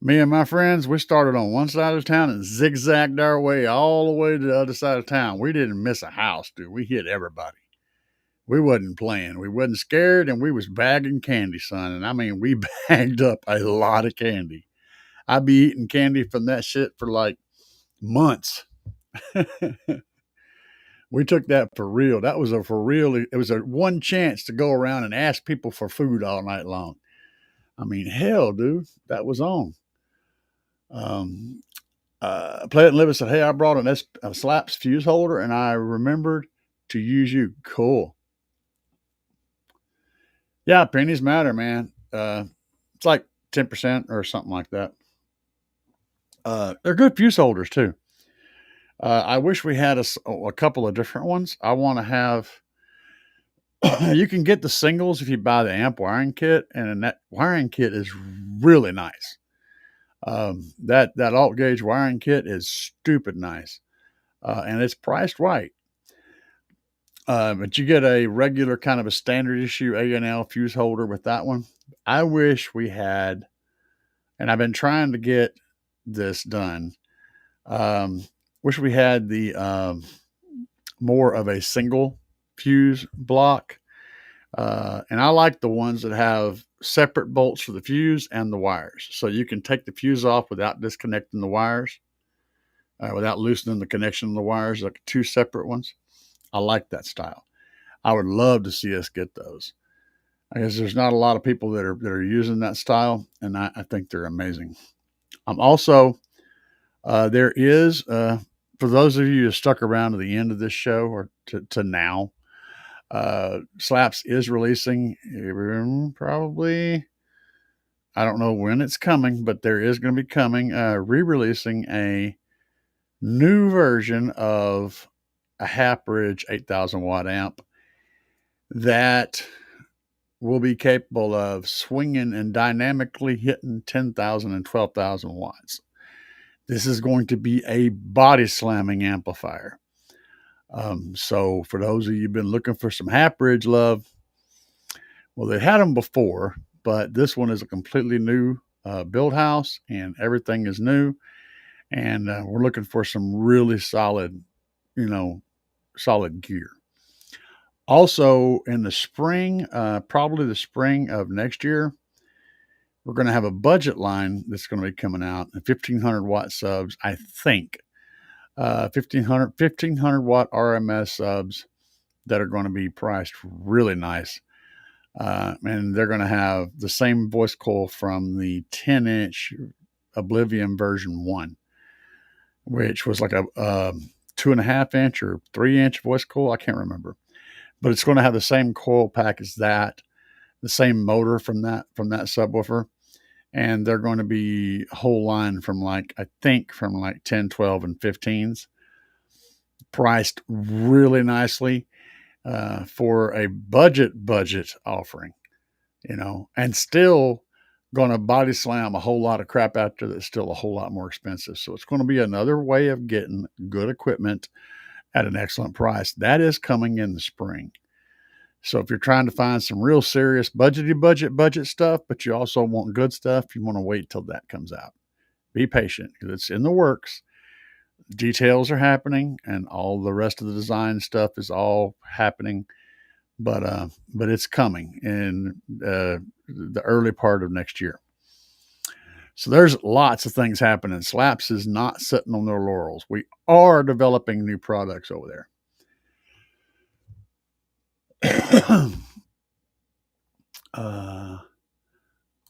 Me and my friends, we started on one side of town and zigzagged our way all the way to the other side of town. We didn't miss a house, dude. We hit everybody. We wasn't playing. We wasn't scared, and we was bagging candy, son. And I mean, we bagged up a lot of candy. I'd be eating candy from that shit for like months. We took that for real. That was for real. It was a one chance to go around and ask people for food all night long. I mean, hell, dude, that was on. Play It and Live It said, hey, I brought a Slaps fuse holder, and I remembered to use you. Cool. Yeah, pennies matter, man. It's like 10% or something like that. They're good fuse holders too. I wish we had a couple of different ones. I want to have, you can get the singles if you buy the amp wiring kit, and that wiring kit is really nice. That alt gauge wiring kit is stupid nice. And it's priced right. But you get a regular kind of a standard issue A&L fuse holder with that one. I wish we had, and I've been trying to get this done. Wish we had the more of a single fuse block. And I like the ones that have separate bolts for the fuse and the wires. So you can take the fuse off without disconnecting the wires, without loosening the connection of the wires, like two separate ones. I like that style. I would love to see us get those. I guess there's not a lot of people that are using that style, and I think they're amazing. I'm also, there is, for those of you who stuck around to the end of this show or to now, Slaps is releasing probably, I don't know when it's coming, but there is going to be coming, re-releasing a new version of a half bridge 8,000 watt amp that will be capable of swinging and dynamically hitting 10,000 and 12,000 watts. This is going to be a body slamming amplifier. So for those of you who've been looking for some half bridge love, well, they had them before, but this one is a completely new build house, and everything is new. And we're looking for some really solid, solid gear. Also, in the spring, probably the spring of next year, we're going to have a budget line that's going to be coming out, 1,500 watt subs, I think. 1,500 watt RMS subs that are going to be priced really nice. And they're going to have the same voice coil from the 10-inch Oblivion version 1, which was like a 2.5-inch or 3-inch voice coil. I can't remember. But it's going to have the same coil pack as that, the same motor from that subwoofer. And they're going to be a whole line from like 10, 12, and 15s, priced really nicely for a budget offering, and still going to body slam a whole lot of crap out there that's still a whole lot more expensive. So it's going to be another way of getting good equipment at an excellent price. That is coming in the spring. So if you're trying to find some real serious budget stuff, but you also want good stuff, you want to wait till that comes out. Be patient, because it's in the works. Details are happening, and all the rest of the design stuff is all happening. But it's coming in the early part of next year. So there's lots of things happening. Slaps is not sitting on their laurels. We are developing new products over there.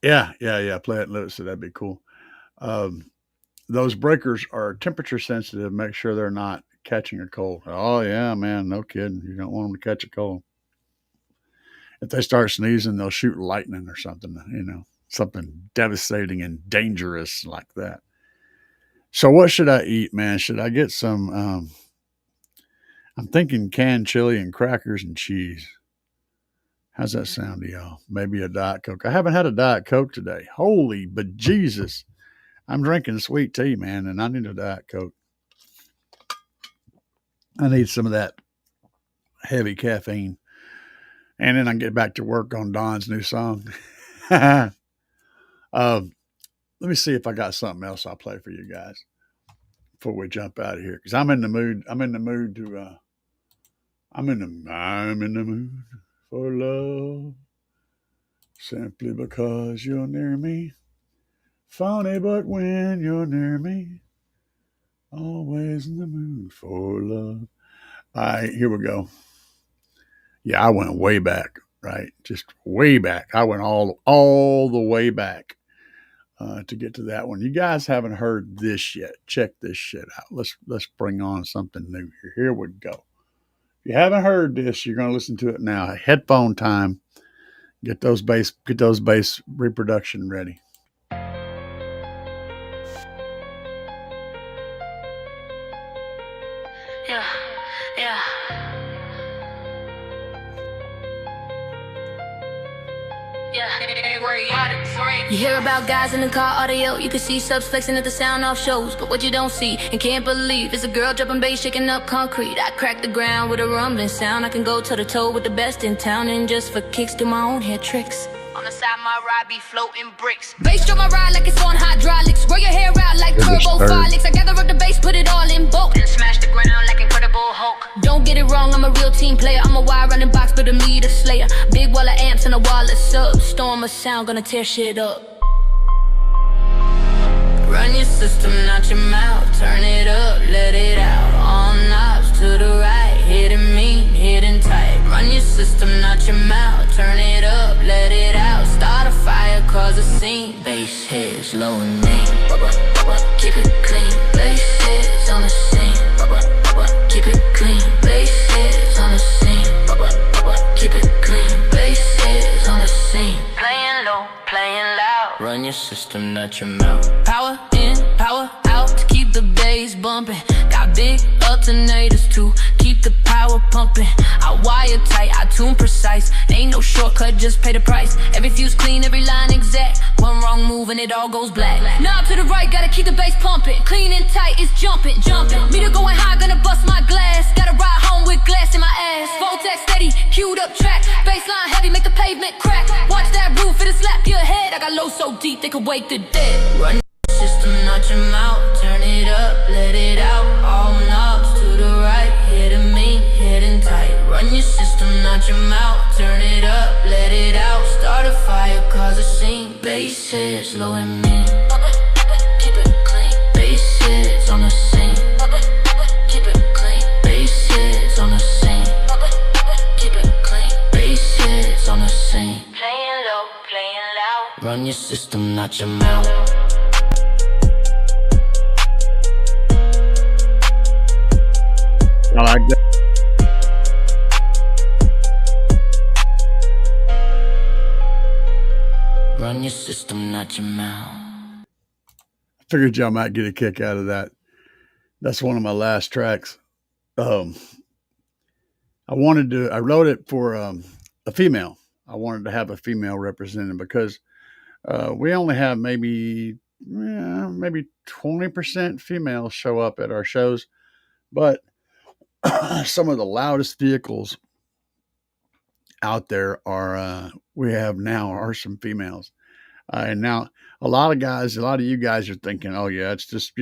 Yeah. Play it and let it sit. That'd be cool. Those breakers are temperature sensitive. Make sure they're not catching a cold. Oh yeah, man. No kidding. You don't want them to catch a cold. If they start sneezing, they'll shoot lightning or something, something devastating and dangerous like that. So what should I eat, man? Should I get some, I'm thinking canned chili and crackers and cheese. How's that sound to y'all? Maybe a Diet Coke. I haven't had a Diet Coke today. Holy bejesus. I'm drinking sweet tea, man, and I need a Diet Coke. I need some of that heavy caffeine. And then I get back to work on Don's new song. Let me see if I got something else I'll play for you guys before we jump out of here. Because I'm in the mood for love. Simply because you're near me. Funny, but when you're near me, always in the mood for love. All right, here we go. Yeah, I went way back, right? Just way back. I went all the way back to get to that one. You guys haven't heard this yet. Check this shit out. Let's bring on something new here. Here we go. If you haven't heard this, you're going to listen to it now. Headphone time. Get those bass reproduction ready. You hear about guys in the car audio. You can see subs flexing at the sound off shows. But what you don't see and can't believe is a girl dropping bass, shaking up concrete. I crack the ground with a rumbling sound. I can go toe to toe with the best in town. And just for kicks, do my own head tricks. On the side, my ride be floating bricks. Bass drum my ride like it's on hydraulics. Roll your hair out like turbofilics. I gather up the bass, put it all in bulk, and smash the ground like Incredible Hulk. Don't get it wrong, I'm a real team player. I'm a wide running box, but a meter slayer. Big wall of amps and a wall of subs. Storm of sound, gonna tear shit up. Run your system, not your mouth. Turn it up, let it out. All knobs to the right. Hidden mean, hidden tight. Run your system, not your mouth. Turn it up, let it out. Start a fire, cause a scene. Bass heads, low and mean. Keep it clean. Bass heads on the scene. Keep it clean. Bass heads on the scene. Keep it clean. Bass heads on the scene. Playing low, playing loud. Run your system, not your mouth. Power in, power out to keep the bass bumping. Got big alternators to keep the power pumping. I wire tight, I tune precise. Ain't no shortcut, just pay the price. Every fuse clean, every line exact. One wrong move and it all goes black. Knob to the right, gotta keep the bass pumping. Clean and tight, it's jumping. Meter going high, gonna bust my glass. Gotta ride home with glass in my ass. Voltex steady, queued up track. Baseline heavy, make the pavement crack. Watch that roof, it'll slap your head. I got low so deep, they could wake the dead. Run system, notch them out. Turn it up, let it out. All knobs to the right, hit a mean, hidden tight. Run your system, notch them out. Turn it up, let it out. Start a fire, cause a scene. Bass hits, low and mean. Keep it clean. Bass hits on the scene. Keep it clean. Bass hits on the scene. Keep it clean. Bass hits on the scene. Playing low, playing loud. Run your system, notch them out. I like that. Run your system, not your mouth. I figured y'all might get a kick out of that. That's one of my last tracks. I wrote it for a female. I wanted to have a female represented because we only have maybe 20% females show up at our shows, but some of the loudest vehicles out there are some females. And now a lot of you guys are thinking, oh yeah, it's just,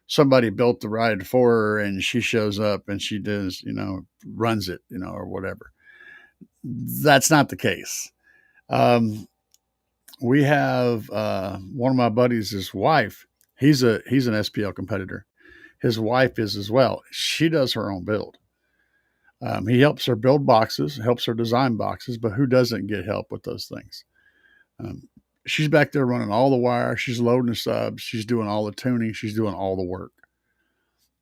somebody built the ride for her and she shows up and she does, runs it, or whatever. That's not the case. We have one of my buddies, his wife, he's an SPL competitor. His wife is as well. She does her own build. He helps her build boxes, helps her design boxes, but who doesn't get help with those things? She's back there running all the wire. She's loading the subs. She's doing all the tuning. She's doing all the work,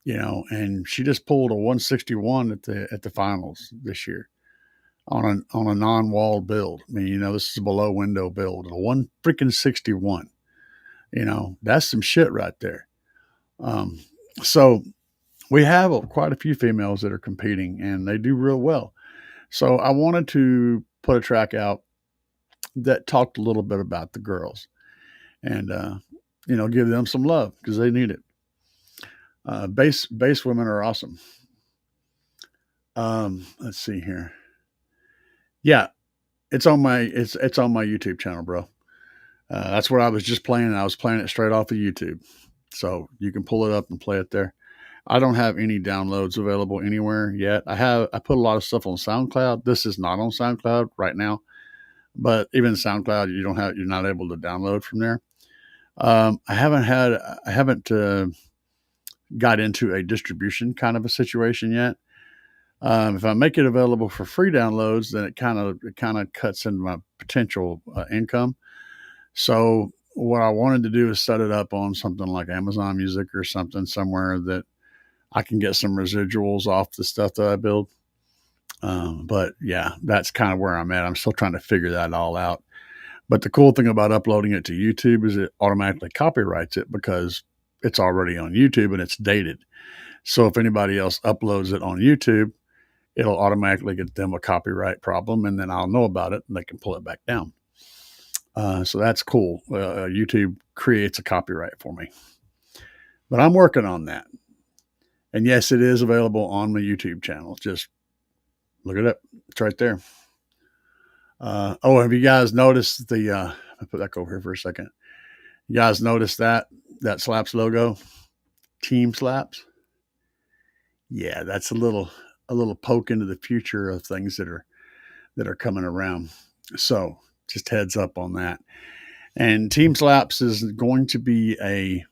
and she just pulled a 161 at the finals this year on a non-walled build. I mean, this is a below window build, a 161. That's some shit right there. So we have quite a few females that are competing and they do real well. So I wanted to put a track out that talked a little bit about the girls and, give them some love because they need it. Bass women are awesome. Let's see here. Yeah, it's on my YouTube channel, bro. That's what I was just playing. I was playing it straight off of YouTube. So you can pull it up and play it there. I don't have any downloads available anywhere yet. I put a lot of stuff on SoundCloud. This is not on SoundCloud right now, but even SoundCloud, you're not able to download from there. I haven't got into a distribution kind of a situation yet. If I make it available for free downloads, then it kind of cuts into my potential income. So what I wanted to do is set it up on something like Amazon Music or something somewhere that I can get some residuals off the stuff that I build. But yeah, that's kind of where I'm at. I'm still trying to figure that all out. But the cool thing about uploading it to YouTube is it automatically copyrights it because it's already on YouTube and it's dated. So if anybody else uploads it on YouTube, it'll automatically get them a copyright problem, and then I'll know about it and they can pull it back down. So that's cool. YouTube creates a copyright for me, but I'm working on that. And yes, it is available on my YouTube channel. Just look it up. It's right there. Have you guys noticed I'll put that over here for a second. You guys noticed that Slaps logo, Team Slaps? Yeah, that's a little poke into the future of things that are coming around. So just heads up on that. And Team Slaps is going to be going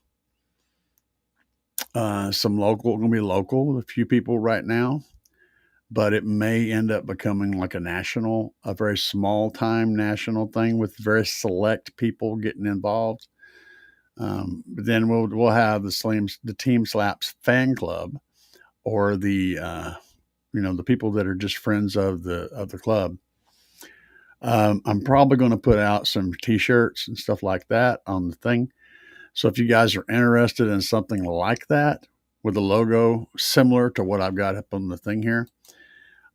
to be local, a few people right now, but it may end up becoming like a very small time national thing with very select people getting involved. But then we'll have the Team Slaps fan club, or the people that are just friends of the club. I'm probably going to put out some t-shirts and stuff like that on the thing. So if you guys are interested in something like that, with a logo similar to what I've got up on the thing here.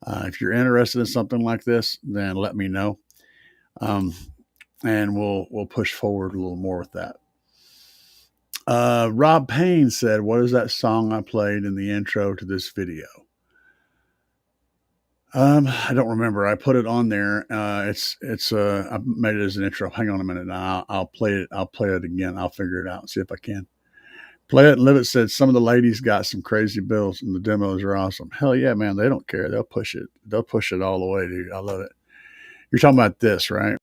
If you're interested in something like this, then let me know, and we'll push forward a little more with that. Rob Payne said, "What is that song I played in the intro to this video?" I don't remember. I put it on there. I made it as an intro. Hang on a minute. I'll play it. I'll play it again. I'll figure it out and see if I can play it. And Livet said, "Some of the ladies got some crazy bills and the demos are awesome." Hell yeah, man. They don't care. They'll push it. They'll push it all the way, dude. I love it. You're talking about this, right?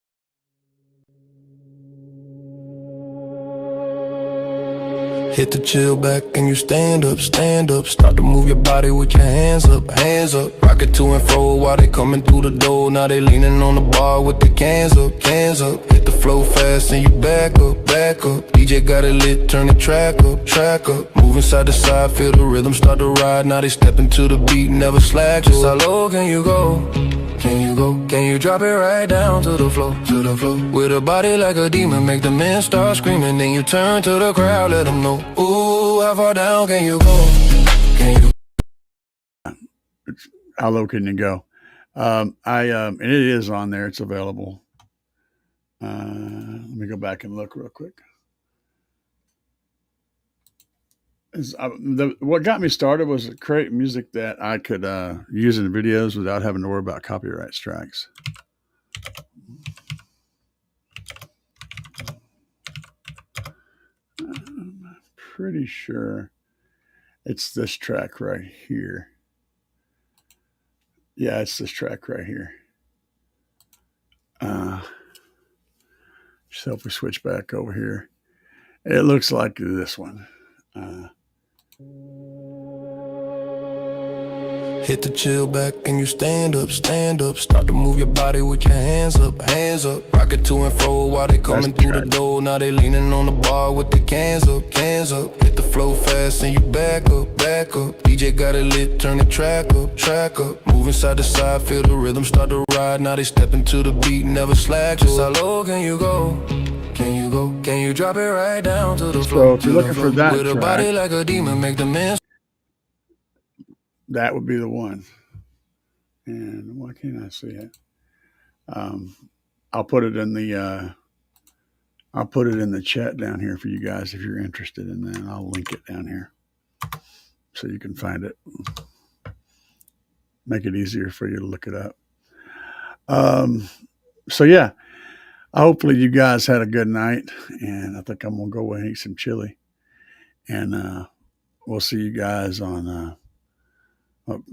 Hit the chill back and you stand up, stand up. Start to move your body with your hands up, hands up. Rock it to and fro while they coming through the door. Now they leaning on the bar with the cans up, cans up. Hit the flow fast and you back up, back up. DJ got it lit, turn the track up, track up. Moving side to side, feel the rhythm start to ride. Now they stepping to the beat, never slack. Just how low can you go? Can you go? Can you drop it right down to the floor, to the floor? With a body like a demon, make the men start screaming. Then you turn to the crowd, let them know. Ooh, how far down can you go? Can you? How low can you go? And it is on there. It's available. Let me go back and look real quick. What got me started was to create music that I could use in videos without having to worry about copyright strikes. I'm pretty sure it's this track right here. Yeah, it's this track right here. So if we switch back over here, it looks like this one. Hit the chill back and you stand up, stand up. Start to move your body with your hands up, hands up. Rock it to and fro while they coming through the door. Now they leaning on the bar with the cans up, cans up. Hit the flow fast and you back up, back up. DJ got it lit, turn the track up, track up. Moving side to side, feel the rhythm start to ride. Now they stepping to the beat, never slack. Just how low can you go? Can you go? Can you drop it right down to the floor? So if you're looking for that with a body like a demon, make the man. That would be the one. And why can't I see it? I'll put it in the chat down here for you guys if you're interested in that. I'll link it down here so you can find it. Make it easier for you to look it up. So yeah, hopefully you guys had a good night, and I think I'm gonna go away and eat some chili, and we'll see you guys on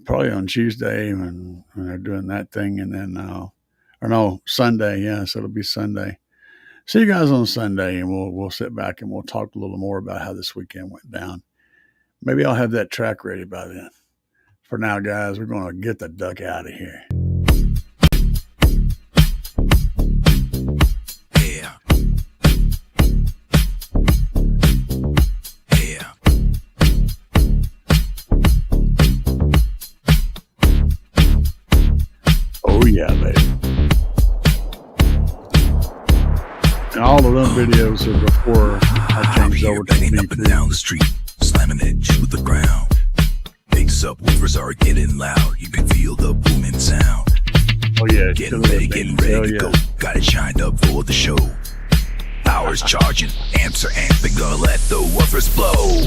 probably on Tuesday when they're doing that thing, and then or no, Sunday. Yeah, so it'll be Sunday. See you guys on Sunday, and we'll sit back and we'll talk a little more about how this weekend went down. Maybe I'll have that track ready by then. For now, guys, we're going to get the duck out of here. Yeah. Yeah. Oh yeah, baby. And all of them videos are before I changed over to banging up and down the street, slamming it to the ground. Big subwoofers are getting loud. You can feel the booming sound. Oh yeah, getting ready to go. Got it shined up for the show. Power's charging, amps are amping, gonna let the woofers blow.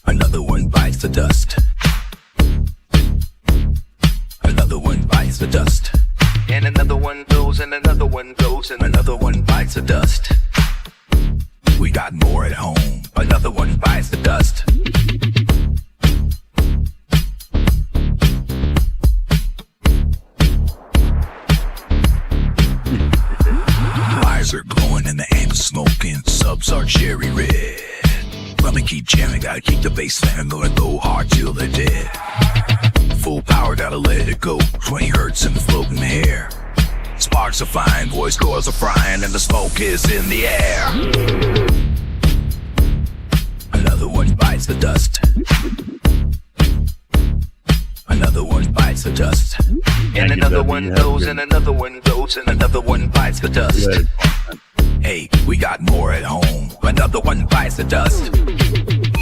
Another one bites the dust. Another one bites the dust. And another one goes, and another one goes, and another one bites the dust. We got more at home. Another one bites the dust. Fires are glowing and the amps smoking. Subs are cherry red. Let me keep jamming, gotta keep the bass slamming. Gonna go hard till they're dead. Full power, gotta let it go. 20 hertz in the floating air. Sparks are flying, voice cords are frying, and the smoke is in the air. Another one bites the dust. Another one bites the dust. And another one goes, and another one goes, and another one bites the dust. Hey, we got more at home. Another one bites the dust.